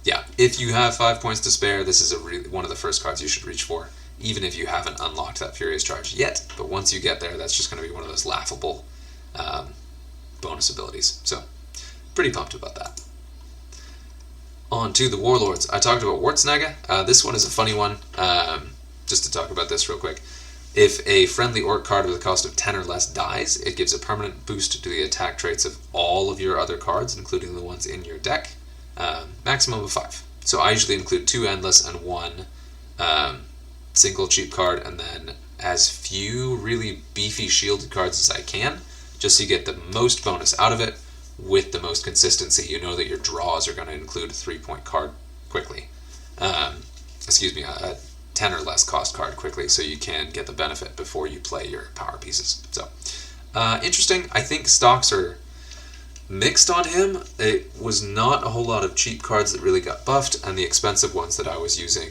Yeah, if you have 5 points to spare, this is one of the first cards you should reach for, even if you haven't unlocked that Furious Charge yet. But once you get there, that's just going to be one of those laughable bonus abilities. So, pretty pumped about that. On to the Warlords. I talked about Wartsnaga. This one is a funny one. Just to talk about this real quick. If a friendly orc card with a cost of 10 or less dies, it gives a permanent boost to the attack traits of all of your other cards, including the ones in your deck. Maximum of 5. So I usually include 2 endless and 1 single cheap card, and then as few really beefy shielded cards as I can, just so you get the most bonus out of it with the most consistency. You know that your draws are going to include a 3-point card quickly. A 10 or less cost card quickly, so you can get the benefit before you play your power pieces. So, interesting. I think stocks are mixed on him. It was not a whole lot of cheap cards that really got buffed, and the expensive ones that I was using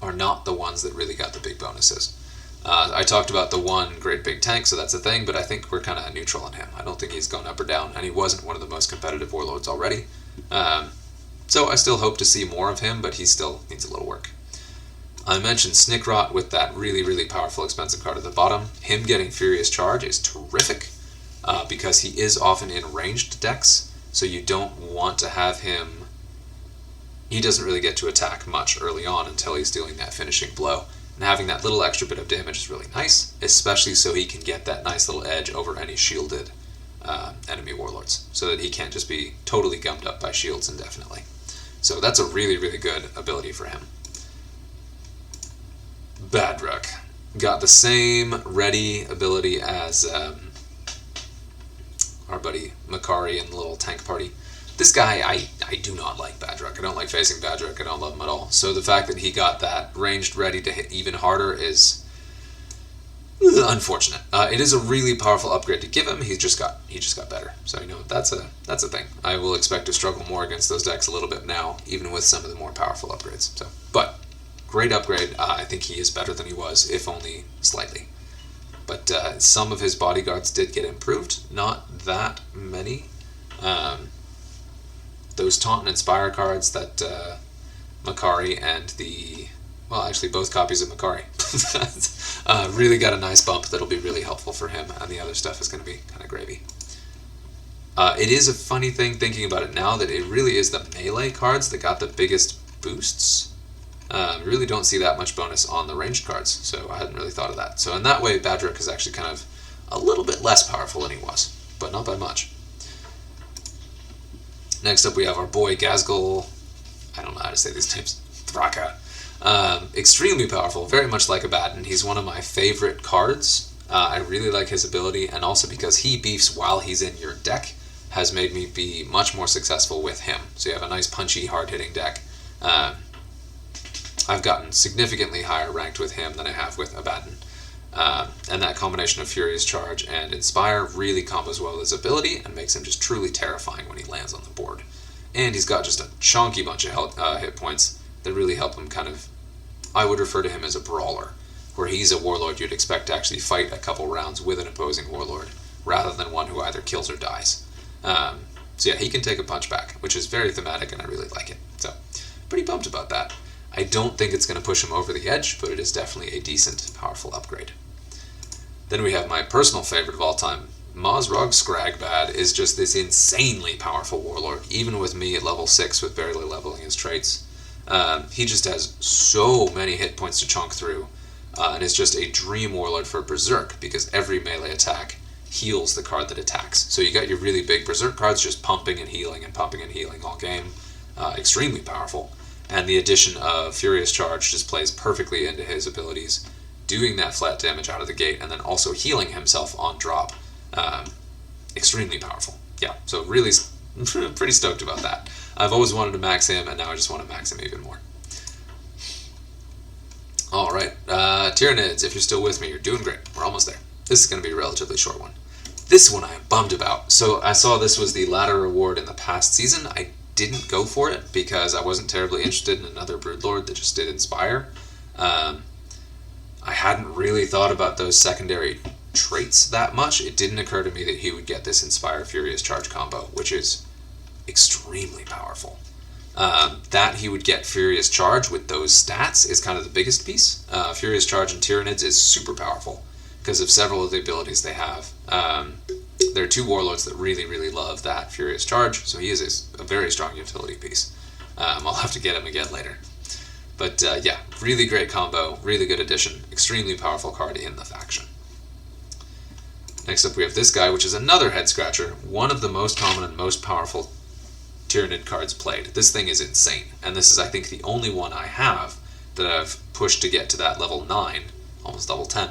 are not the ones that really got the big bonuses. I talked about the one great big tank, so that's a thing, but I think we're kind of neutral on him. I don't think he's gone up or down, and he wasn't one of the most competitive warlords already. So I still hope to see more of him, but he still needs a little work. I mentioned Snickrot with that really, really powerful expensive card at the bottom. Him getting Furious Charge is terrific, because he is often in ranged decks, so you don't want to have him... He doesn't really get to attack much early on until he's dealing that finishing blow. And having that little extra bit of damage is really nice, especially so he can get that nice little edge over any shielded enemy warlords, so that he can't just be totally gummed up by shields indefinitely. So that's a really, really good ability for him. Badruck got the same ready ability as our buddy Makari in the little tank party. This guy, I do not like Badruck. I don't like facing Badruck. I don't love him at all. So the fact that he got that ranged ready to hit even harder is unfortunate. It is a really powerful upgrade to give him. He just got better. So that's a thing. I will expect to struggle more against those decks a little bit now, even with some of the more powerful upgrades. So, but great upgrade. I think he is better than he was, if only slightly. But some of his bodyguards did get improved. Not that many. Those Taunt and Inspire cards that Makari and actually both copies of Makari really got a nice bump that'll be really helpful for him, and the other stuff is going to be kind of gravy. It is a funny thing thinking about it now that it really is the melee cards that got the biggest boosts. Really don't see that much bonus on the ranged cards, so I hadn't really thought of that. So in that way, Badrook is actually kind of a little bit less powerful than he was, but not by much. Next up we have our boy Gazgul, I don't know how to say these names, Thraka. Extremely powerful, very much like Abaddon. He's one of my favorite cards. I really like his ability, and also because he beefs while he's in your deck has made me be much more successful with him. So you have a nice punchy, hard-hitting deck. I've gotten significantly higher ranked with him than I have with Abaddon. And that combination of Furious Charge and Inspire really combos well with his ability and makes him just truly terrifying when he lands on the board. And he's got just a chunky bunch of hit points that really help him kind of, I would refer to him as a brawler, where he's a warlord you'd expect to actually fight a couple rounds with an opposing warlord, rather than one who either kills or dies. So yeah, he can take a punch back, which is very thematic and I really like it. So, pretty pumped about that. I don't think it's going to push him over the edge, but it is definitely a decent, powerful upgrade. Then we have my personal favorite of all time. Mazrog Scragbad is just this insanely powerful warlord, even with me at level 6 with barely leveling his traits. He just has so many hit points to chunk through, and is just a dream warlord for Berserk, because every melee attack heals the card that attacks. So you got your really big Berserk cards just pumping and healing all game. Extremely powerful. And the addition of Furious Charge just plays perfectly into his abilities, doing that flat damage out of the gate, and then also healing himself on drop. Extremely powerful. Yeah, so really pretty stoked about that. I've always wanted to max him, and now I just want to max him even more. Alright, Tyranids, if you're still with me, you're doing great. We're almost there. This is going to be a relatively short one. This one I am bummed about. So I saw this was the ladder reward in the past season. I didn't go for it because I wasn't terribly interested in another Broodlord that just did Inspire. I hadn't really thought about those secondary traits that much. It didn't occur to me that he would get this Inspire Furious Charge combo, which is extremely powerful. That he would get Furious Charge with those stats is kind of the biggest piece. Furious Charge in Tyranids is super powerful because of several of the abilities they have. There are two warlords that really, really love that Furious Charge, so he is a very strong utility piece. I'll have to get him again later. But yeah, really great combo, really good addition, extremely powerful card in the faction. Next up we have this guy, which is another head scratcher, one of the most common and most powerful Tyranid cards played. This thing is insane, and this is, I think, the only one I have that I've pushed to get to that level 9, almost level 10.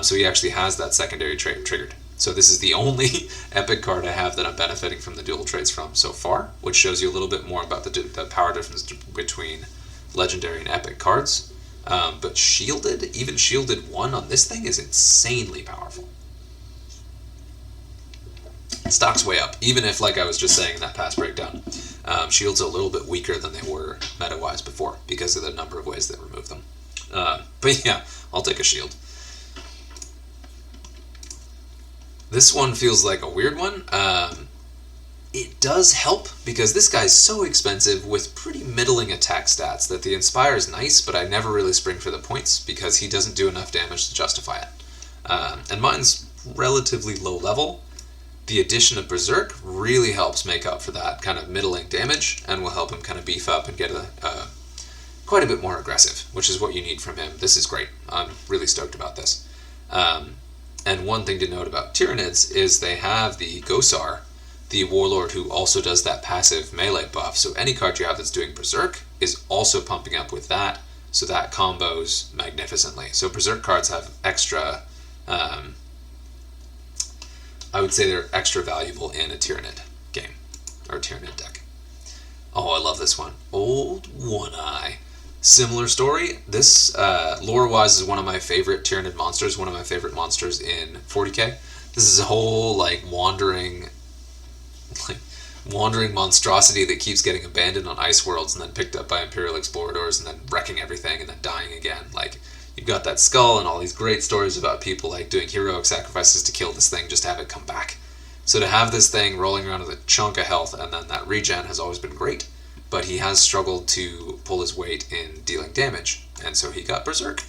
So he actually has that secondary trait triggered. So this is the only epic card I have that I'm benefiting from the dual traits from so far, which shows you a little bit more about the power difference between legendary and epic cards. But shielded, even shielded 1 on this thing is insanely powerful. Stock's way up, even if, like I was just saying in that past breakdown, shields are a little bit weaker than they were meta-wise before because of the number of ways that remove them. But yeah, I'll take a shield. This one feels like a weird one. It does help because this guy's so expensive with pretty middling attack stats that the Inspire is nice, but I never really spring for the points because he doesn't do enough damage to justify it. And mine's relatively low level. The addition of Berserk really helps make up for that kind of middling damage and will help him kind of beef up and get quite a bit more aggressive, which is what you need from him. This is great. I'm really stoked about this. And one thing to note about Tyranids is they have the Gosar, the warlord who also does that passive melee buff. So any card you have that's doing Berserk is also pumping up with that, so that combos magnificently. So Berserk cards have extra... I would say they're extra valuable in a Tyranid game, or a Tyranid deck. Oh, I love this one. Old One-Eye. Similar story. This, lore-wise, is one of my favorite Tyranid monsters, one of my favorite monsters in 40k. This is a whole, wandering monstrosity that keeps getting abandoned on ice worlds and then picked up by Imperial Exploradors and then wrecking everything and then dying again. You've got that skull and all these great stories about people doing heroic sacrifices to kill this thing just to have it come back. So to have this thing rolling around with a chunk of health and then that regen has always been great, but he has struggled to pull his weight in dealing damage, and so he got Berserk.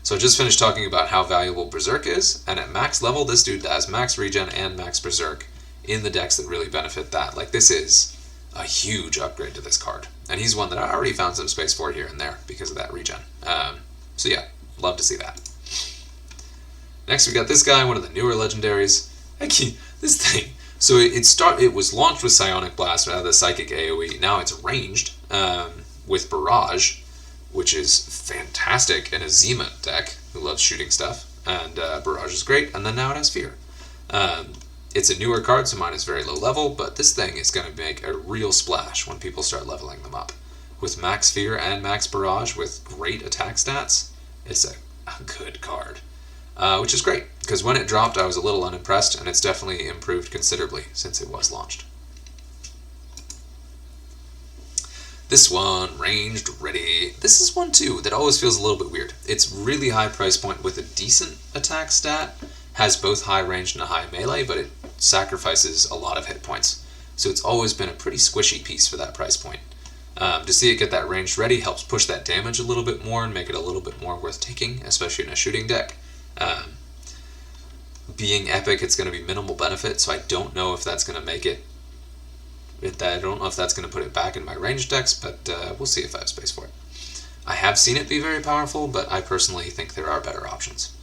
So I just finished talking about how valuable Berserk is, and at max level this dude has max regen and max Berserk in the decks that really benefit that. This is a huge upgrade to this card, And he's one that I already found some space for here and there because of that regen. So yeah, love to see that. Next we got this guy, one of the newer legendaries. This thing. So it was launched with Psionic Blast out of the Psychic AoE. Now it's ranged with Barrage, which is fantastic in a Zima deck who loves shooting stuff. And Barrage is great. And then now it has Fear. It's a newer card, so mine is very low level, but this thing is going to make a real splash when people start leveling them up. With Max Fear and Max Barrage with great attack stats, it's a good card. Which is great, because when it dropped I was a little unimpressed, and it's definitely improved considerably since it was launched. This one, ranged, ready. This is one too that always feels a little bit weird. It's really high price point with a decent attack stat, has both high range and a high melee, but it sacrifices a lot of hit points. So it's always been a pretty squishy piece for that price point. To see it get that ranged ready helps push that damage a little bit more and make it a little bit more worth taking, especially in a shooting deck. Being epic, it's going to be minimal benefit, so I don't know if that's going to make it. I don't know if that's going to put it back in my ranged decks, but we'll see if I have space for it. I have seen it be very powerful, but I personally think there are better options.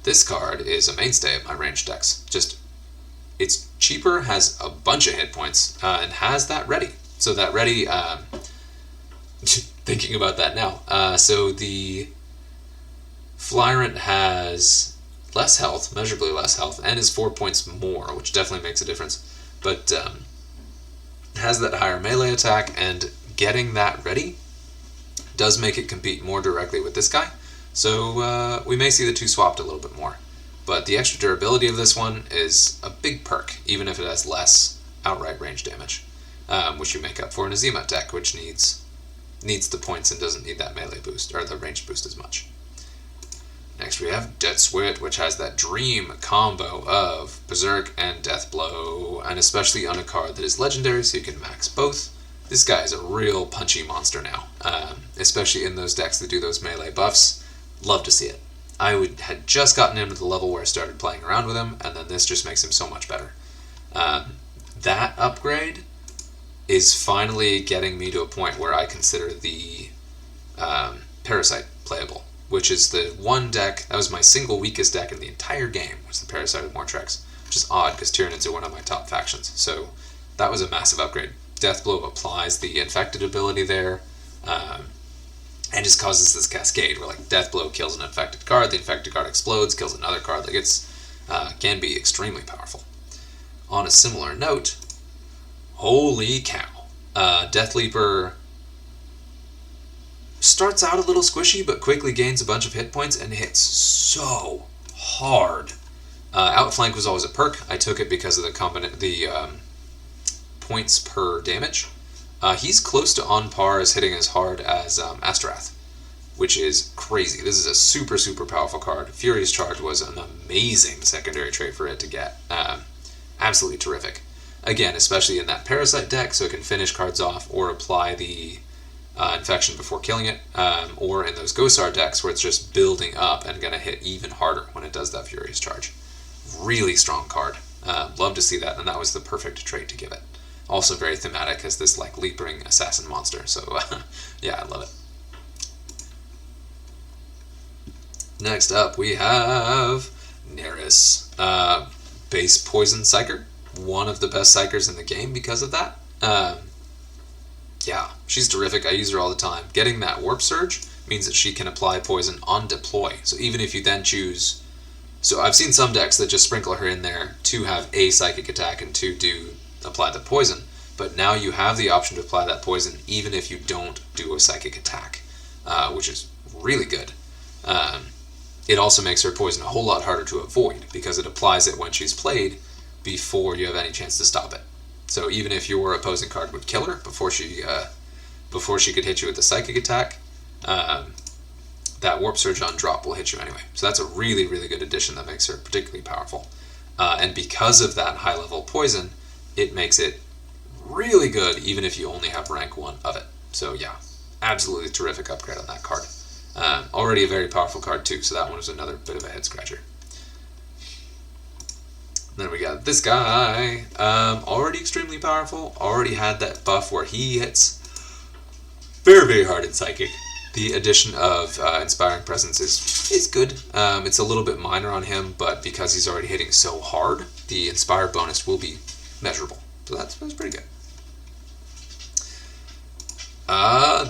This card is a mainstay of my ranged decks. It's cheaper, has a bunch of hit points, and has that ready. So that ready, thinking about that now. So the Flyrant has less health, measurably less health, and is 4 points more, which definitely makes a difference. But has that higher melee attack, and getting that ready does make it compete more directly with this guy. So we may see the two swapped a little bit more. But the extra durability of this one is a big perk, even if it has less outright range damage, which you make up for in a Zima deck, which needs the points and doesn't need that melee boost, or the range boost as much. Next we have Deathswit, which has that dream combo of Berserk and Deathblow, and especially on a card that is legendary, so you can max both. This guy is a real punchy monster now, especially in those decks that do those melee buffs. Love to see it. I had just gotten him to the level where I started playing around with him, and then this just makes him so much better. That upgrade is finally getting me to a point where I consider the Parasite playable, which is the one deck, that was my single weakest deck in the entire game, was the Parasite of Mortrex, which is odd because Tyranids are one of my top factions. So that was a massive upgrade. Deathblow applies the infected ability there, and just causes this cascade where like Deathblow kills an infected card, the infected card explodes, kills another card. Like it's can be extremely powerful. On a similar note, holy cow, Deathleaper starts out a little squishy, but quickly gains a bunch of hit points and hits so hard. Outflank was always a perk. I took it because of the points per damage. He's close to on par as hitting as hard as Astorath, which is crazy. This is a super, super powerful card. Furious Charge was an amazing secondary trait for it to get. Absolutely terrific. Again, especially in that Parasite deck, so it can finish cards off or apply the infection before killing it, or in those Gosar decks where it's just building up and going to hit even harder when it does that Furious Charge. Really strong card. Love to see that, and that was the perfect trait to give it. Also very thematic as this like leaping assassin monster, so yeah, I love it. Next up we have Neris, base poison psyker, one of the best psykers in the game because of that. Yeah, she's terrific. I use her all the time. Getting that warp surge means that she can apply poison on deploy, so even if you then choose, so I've seen some decks that just sprinkle her in there to have a psychic attack and to apply the poison, but now you have the option to apply that poison even if you don't do a psychic attack, which is really good. It also makes her poison a whole lot harder to avoid because it applies it when she's played before you have any chance to stop it. So even if your opposing card would kill her before she could hit you with the psychic attack, that warp surge on drop will hit you anyway. So that's a really, really good addition that makes her particularly powerful. And because of that high level poison, it makes it really good even if you only have rank 1 of it. So yeah, absolutely terrific upgrade on that card. Already a very powerful card too, so that one was another bit of a head scratcher. Then we got this guy, already extremely powerful, already had that buff where he hits very, very hard in Psychic. The addition of Inspiring Presence is good. It's a little bit minor on him, but because he's already hitting so hard, the Inspire bonus will be measurable. So that's pretty good.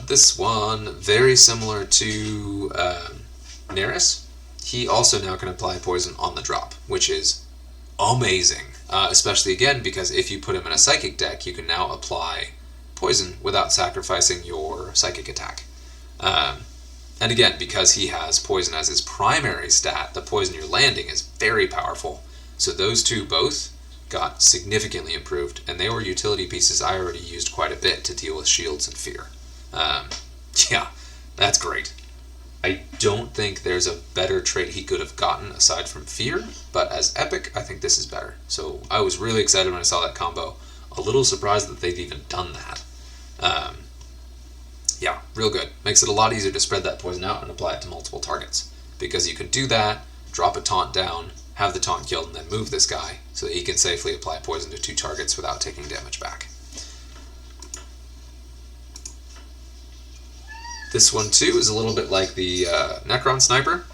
This one, very similar to Neris. He also now can apply poison on the drop, which is amazing. Especially again, because if you put him in a Psychic deck, you can now apply poison without sacrificing your Psychic attack. And again, because he has poison as his primary stat, the poison you're landing is very powerful. So those two both got significantly improved, and they were utility pieces I already used quite a bit to deal with shields and fear. Yeah, that's great. I don't think there's a better trait he could have gotten aside from fear, but as epic, I think this is better. So I was really excited when I saw that combo. A little surprised that they've even done that. Yeah, real good. Makes it a lot easier to spread that poison out and apply it to multiple targets. Because you can do that, drop a taunt down, have the taunt killed, and then move this guy so that he can safely apply poison to 2 targets without taking damage back. This one too is a little bit like the Necron Sniper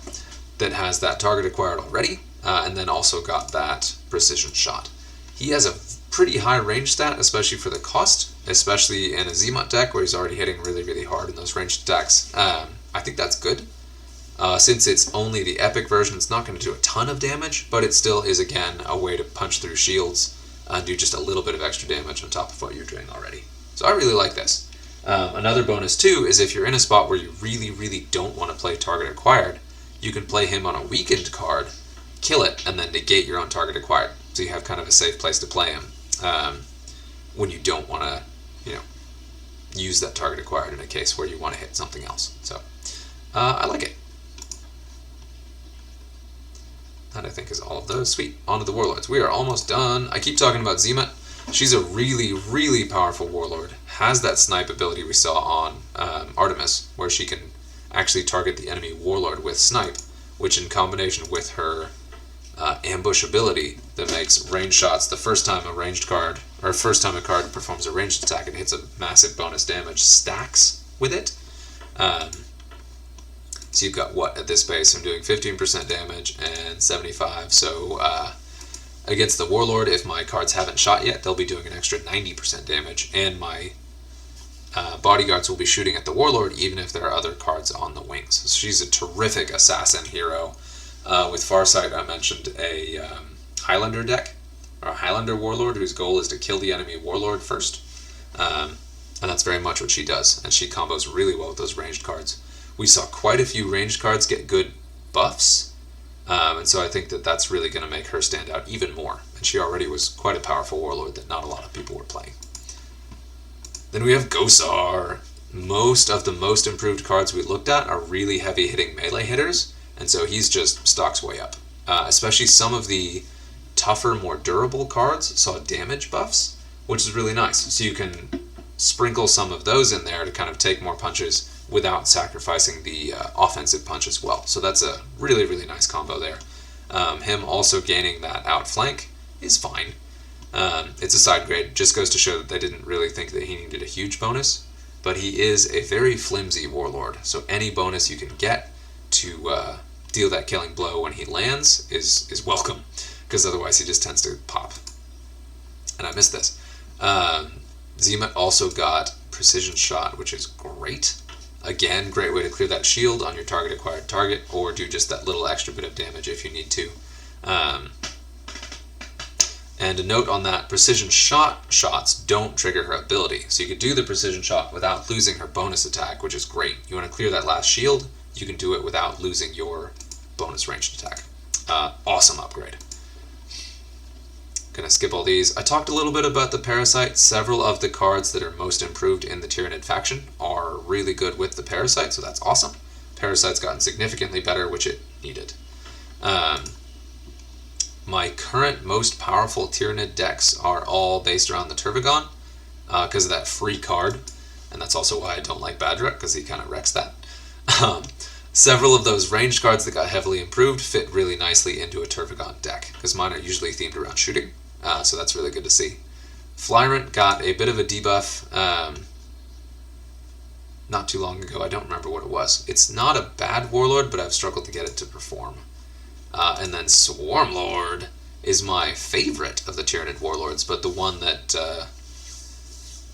that has that target acquired already, and then also got that precision shot. He has a pretty high range stat, especially for the cost, especially in a Zmut deck where he's already hitting really, really hard in those ranged attacks. I think that's good. Since it's only the epic version, it's not going to do a ton of damage, but it still is, again, a way to punch through shields and do just a little bit of extra damage on top of what you're doing already. So I really like this. Another bonus, too, is if you're in a spot where you really, really don't want to play target acquired, you can play him on a weakened card, kill it, and then negate your own target acquired. So you have kind of a safe place to play him when you don't want to, use that target acquired in a case where you want to hit something else. So I like it. That, I think, is all of those. Sweet. On to the warlords. We are almost done. I keep talking about Zmut. She's a really, really powerful warlord. Has that snipe ability we saw on Artemis, where she can actually target the enemy warlord with snipe, which in combination with her ambush ability that makes range shots the first time a card performs a ranged attack and hits a massive bonus damage, stacks with it. So you've got what at this base? I'm doing 15% damage and 75. So against the warlord, if my cards haven't shot yet, they'll be doing an extra 90% damage, and my bodyguards will be shooting at the warlord even if there are other cards on the wings. So she's a terrific assassin hero. With Farsight, I mentioned a Highlander deck, or a Highlander warlord whose goal is to kill the enemy warlord first. And that's very much what she does, and she combos really well with those ranged cards. We saw quite a few ranged cards get good buffs, and so I think that that's really going to make her stand out even more. And she already was quite a powerful warlord that not a lot of people were playing. Then we have Gosar. Most of the most improved cards we looked at are really heavy hitting melee hitters, and so he's just stocks way up. Especially some of the tougher, more durable cards saw damage buffs, which is really nice. So you can sprinkle some of those in there to kind of take more punches without sacrificing the offensive punch as well. So that's a really, really nice combo there. Him also gaining that outflank is fine. It's a side grade, just goes to show that they didn't really think that he needed a huge bonus, but he is a very flimsy warlord, so any bonus you can get to deal that killing blow when he lands is welcome, because otherwise he just tends to pop. And I missed this. Zmut also got Precision Shot, which is great. Again, great way to clear that shield on your target acquired target, or do just that little extra bit of damage if you need to. And a note on that, precision shots don't trigger her ability. So you could do the precision shot without losing her bonus attack, which is great. You want to clear that last shield, you can do it without losing your bonus ranged attack. Awesome upgrade. Gonna skip all these. I talked a little bit about the Parasite. Several of the cards that are most improved in the Tyranid faction are really good with the Parasite, so that's awesome. Parasite's gotten significantly better, which it needed. My current most powerful Tyranid decks are all based around the Turbigon, because of that free card, and that's also why I don't like Badruk, because he kind of wrecks that. Several of those ranged cards that got heavily improved fit really nicely into a Tervagon deck, because mine are usually themed around shooting, so that's really good to see. Flyrant got a bit of a debuff not too long ago. I don't remember what it was. It's not a bad warlord, but I've struggled to get it to perform. And then Swarmlord is my favorite of the Tyranid warlords, but the one that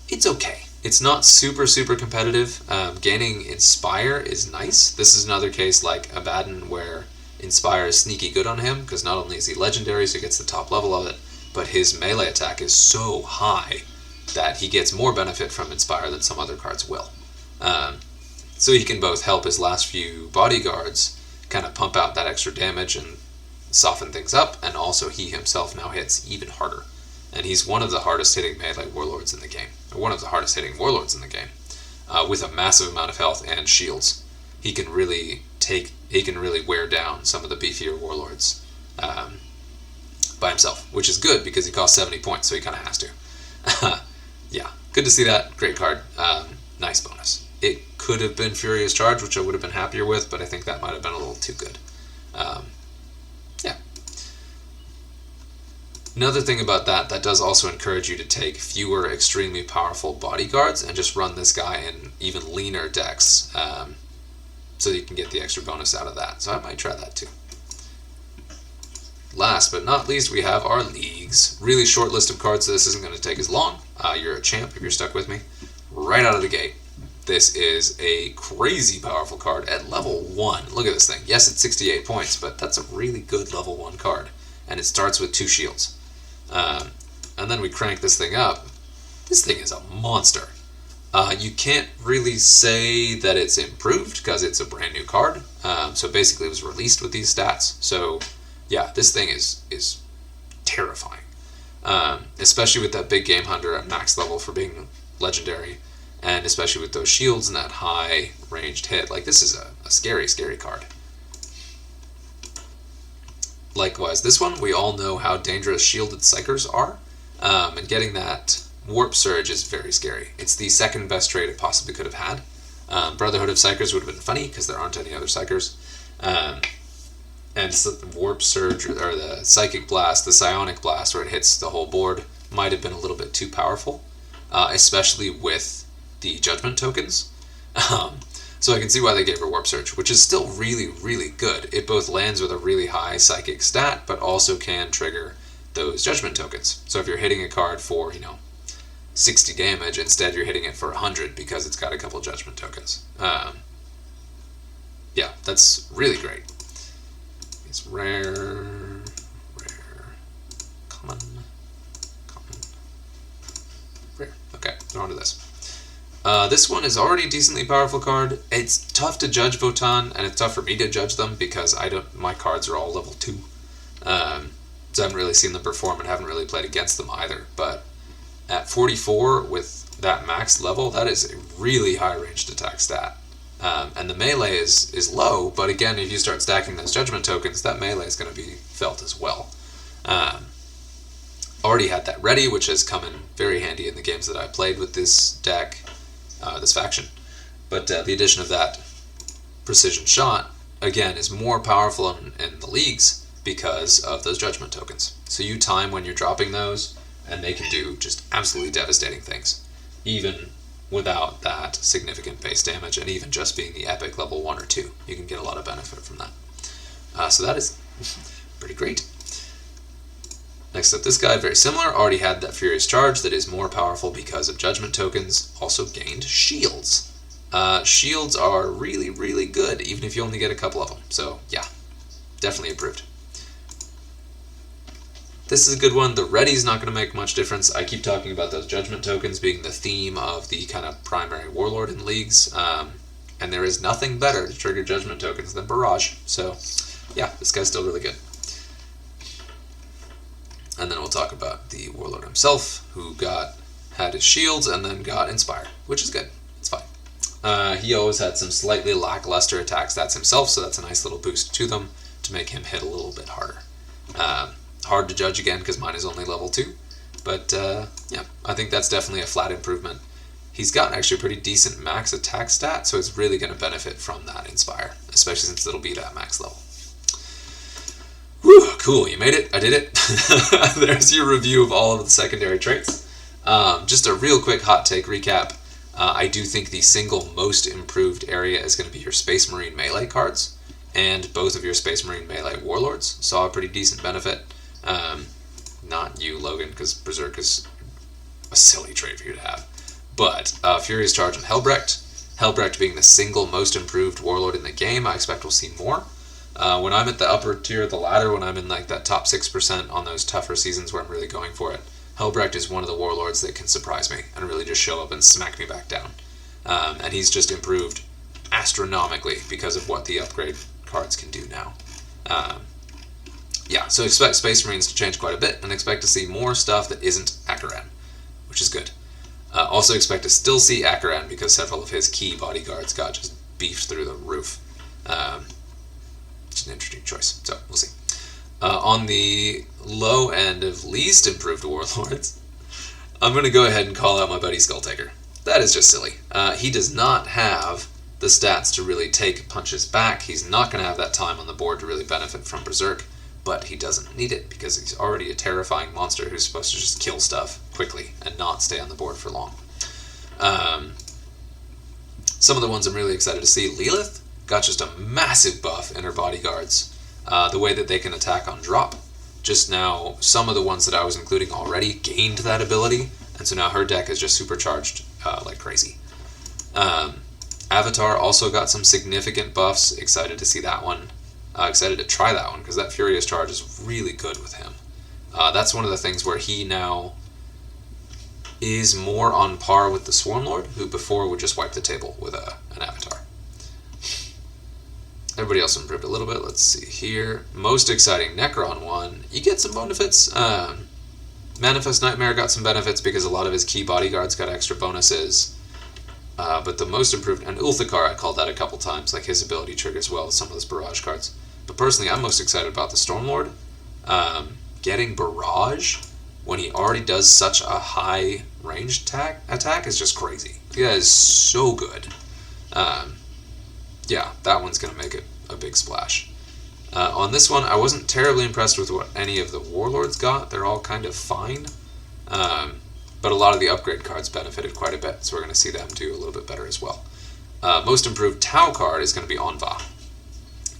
it's okay. It's not super, super competitive. Gaining Inspire is nice. This is another case like Abaddon where Inspire is sneaky good on him, because not only is he legendary, so he gets the top level of it, but his melee attack is so high that he gets more benefit from Inspire than some other cards will. So he can both help his last few bodyguards kind of pump out that extra damage and soften things up, and also he himself now hits even harder. And he's one of the hardest hitting melee warlords in the game, or one of the hardest hitting warlords in the game, with a massive amount of health and shields. He can really wear down some of the beefier warlords by himself, which is good because he costs 70 points, so he kind of has to. Yeah, good to see that. Great card. Nice bonus. It could have been Furious Charge, which I would have been happier with, but I think that might have been a little too good. Yeah. Another thing about that does also encourage you to take fewer extremely powerful bodyguards and just run this guy in even leaner decks, so you can get the extra bonus out of that. So I might try that too. Last but not least, we have our leagues. Really short list of cards, so this isn't going to take as long. You're a champ if you're stuck with me. Right out of the gate, this is a crazy powerful card at level 1. Look at this thing. Yes, it's 68 points, but that's a really good level 1 card. And it starts with 2 shields. And then we crank this thing up. This thing is a monster. You can't really say that it's improved because it's a brand new card. So basically it was released with these stats. So yeah, this thing is terrifying. Especially with that big game hunter at max level for being legendary. And especially with those shields and that high ranged hit. Like, this is a scary, scary card. Likewise, this one, we all know how dangerous shielded psychers are. And getting that warp surge is very scary. It's the second best trade it possibly could have had. Brotherhood of Psychers would have been funny because there aren't any other psychers. And so the warp surge, or the psychic blast, the psionic blast, where it hits the whole board, might have been a little bit too powerful. Especially with the judgment tokens. So I can see why they gave her Warp Surge, which is still really, really good. It both lands with a really high psychic stat, but also can trigger those judgment tokens. So if you're hitting a card for, 60 damage, instead you're hitting it for 100 because it's got a couple judgment tokens. Yeah, that's really great. It's rare, common, rare. Okay, they're on to this. This one is already a decently powerful card. It's tough to judge Votann, and it's tough for me to judge them because my cards are all level 2. So I haven't really seen them perform and haven't really played against them either. But at 44 with that max level, that is a really high ranged attack stat. And the melee is low, but again, if you start stacking those judgment tokens, that melee is going to be felt as well. Already had that ready, which has come in very handy in the games that I played with this deck. This faction, but the addition of that precision shot again is more powerful in the leagues because of those judgment tokens. So you time when you're dropping those, and they can do just absolutely devastating things, even without that significant base damage, and even just being the epic level 1 or 2, you can get a lot of benefit from that. So that is pretty great. Next up, this guy, very similar, already had that Furious Charge that is more powerful because of judgment tokens, also gained shields. Shields are really, really good, even if you only get a couple of them. So yeah, definitely improved. This is a good one. The ready's not going to make much difference. I keep talking about those judgment tokens being the theme of the kind of primary warlord in leagues, and there is nothing better to trigger judgment tokens than Barrage. So yeah, this guy's still really good. And then we'll talk about the warlord himself, who had his shields and then got Inspire, which is good. It's fine. He always had some slightly lackluster attack stats himself, so that's a nice little boost to them to make him hit a little bit harder. Hard to judge again because mine is only level 2, but yeah, I think that's definitely a flat improvement. he's got actually a pretty decent max attack stat, so it's really going to benefit from that Inspire, especially since it'll be that max level. Whew, cool, you made it, I did it. There's your review of all of the secondary traits. Just a real quick hot take recap. I do think the single most improved area is going to be your Space Marine melee cards, and both of your Space Marine melee warlords saw a pretty decent benefit. Not you, Logan, because Berserk is a silly trait for you to have. But Furious Charge and Helbrecht being the single most improved warlord in the game, I expect we'll see more. When I'm at the upper tier of the ladder, when I'm in like that top 6% on those tougher seasons where I'm really going for it, Helbrecht is one of the warlords that can surprise me and really just show up and smack me back down. And he's just improved astronomically because of what the upgrade cards can do now. Yeah, so expect Space Marines to change quite a bit, and expect to see more stuff that isn't Akaran, which is good. Also expect to still see Akaran because several of his key bodyguards got just beefed through the roof. It's an interesting choice, so we'll see. On the low end of least improved warlords, I'm going to go ahead and call out my buddy Skulltaker. That is just silly. He does not have the stats to really take punches back. He's not going to have that time on the board to really benefit from Berserk, but he doesn't need it because he's already a terrifying monster who's supposed to just kill stuff quickly and not stay on the board for long. Some of the ones I'm really excited to see, Lilith got just a massive buff in her bodyguards. The way that they can attack on drop. Just now, some of the ones that I was including already gained that ability, and so now her deck is just supercharged like crazy. Avatar also got some significant buffs. Excited to see that one. Excited to try that one, because that Furious Charge is really good with him. That's one of the things where he now is more on par with the Swarmlord, who before would just wipe the table with an Avatar. Everybody else improved a little bit. Let's see here. Most exciting, Necron one. You get some benefits. Manifest Nightmare got some benefits because a lot of his key bodyguards got extra bonuses. But the most improved, and Ulthakar, I called that a couple times, like his ability triggers well with some of those barrage cards. But personally, I'm most excited about the Stormlord. Getting barrage when he already does such a high ranged attack is just crazy. That is so good. Yeah, that one's going to make a big splash. On this one, I wasn't terribly impressed with what any of the warlords got. They're all kind of fine. But a lot of the upgrade cards benefited quite a bit, so we're going to see them do a little bit better as well. Most improved Tau card is going to be Onva.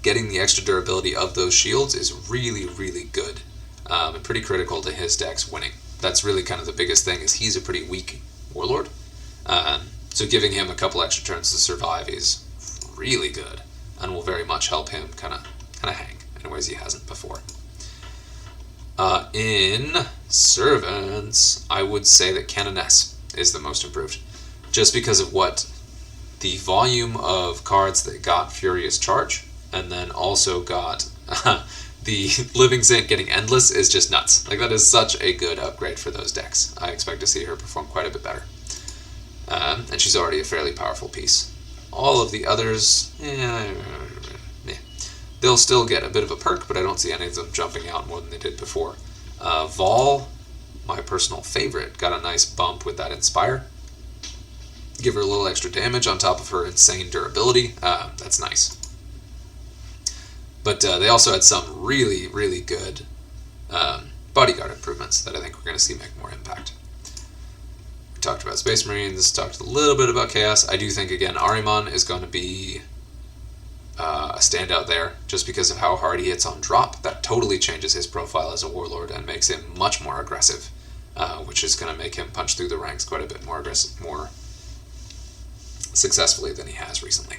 Getting the extra durability of those shields is really, really good. And pretty critical to his deck's winning. That's really kind of the biggest thing, is he's a pretty weak warlord. So giving him a couple extra turns to survive is really good, and will very much help him kind of hang in ways he hasn't before. In Servants, I would say that Canoness is the most improved, just because of what the volume of cards that got Furious Charge, and then also got the Living Saint getting Endless is just nuts. Like, that is such a good upgrade for those decks. I expect to see her perform quite a bit better. And she's already a fairly powerful piece. All of the others, they'll still get a bit of a perk, but I don't see any of them jumping out more than they did before. Vol, my personal favorite, got a nice bump with that Inspire. Give her a little extra damage on top of her insane durability. That's nice. But they also had some really, really good bodyguard improvements that I think we're going to see make more impact. We talked about Space Marines, talked a little bit about Chaos. I do think, again, Ahriman is going to be a standout there, just because of how hard he hits on drop. That totally changes his profile as a warlord and makes him much more aggressive, which is going to make him punch through the ranks quite a bit more more successfully than he has recently.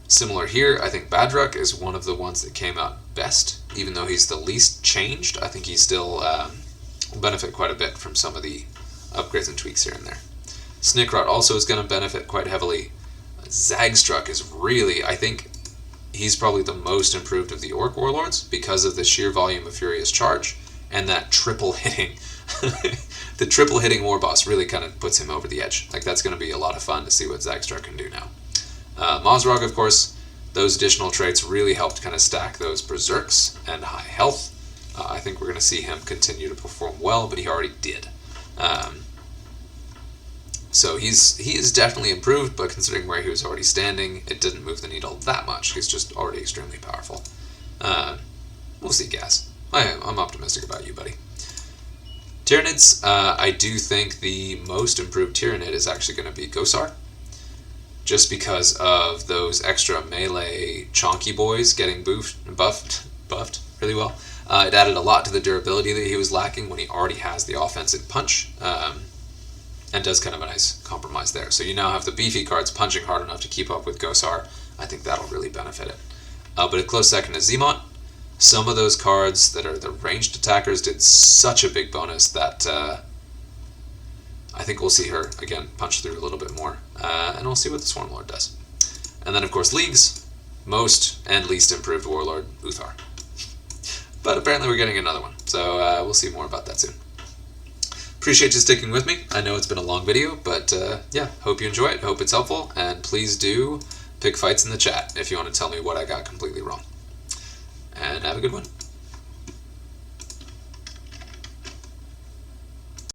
Similar here, I think Badruk is one of the ones that came out best, even though he's the least changed. I think he still will benefit quite a bit from some of the upgrades and tweaks here and there. Snickrot also is going to benefit quite heavily. Zagstruck is really, I think, he's probably the most improved of the Orc Warlords because of the sheer volume of Furious Charge and that triple hitting. The triple hitting war boss really kind of puts him over the edge. Like, that's going to be a lot of fun to see what Zagstruck can do now. Mozrog, of course, those additional traits really helped kind of stack those berserks and high health. I think we're going to see him continue to perform well, but he already did. So he is definitely improved, but considering where he was already standing, it didn't move the needle that much. He's just already extremely powerful. We'll see, Gas. I'm optimistic about you, buddy. Tyranids, I do think the most improved Tyranid is actually going to be Gosar, just because of those extra melee chonky boys getting buffed really well. It added a lot to the durability that he was lacking when he already has the offensive punch, and does kind of a nice compromise there. So you now have the beefy cards punching hard enough to keep up with Gosar. I think that'll really benefit it. But a close second is Zemont. Some of those cards that are the ranged attackers did such a big bonus that I think we'll see her, again, punch through a little bit more. And we'll see what the Swarmlord does. And then, of course, Leagues. Most and least improved Warlord, Uthar. But apparently we're getting another one, so we'll see more about that soon. Appreciate you sticking with me. I know it's been a long video, but yeah, hope you enjoy it, hope it's helpful, and please do pick fights in the chat if you want to tell me what I got completely wrong. And have a good one.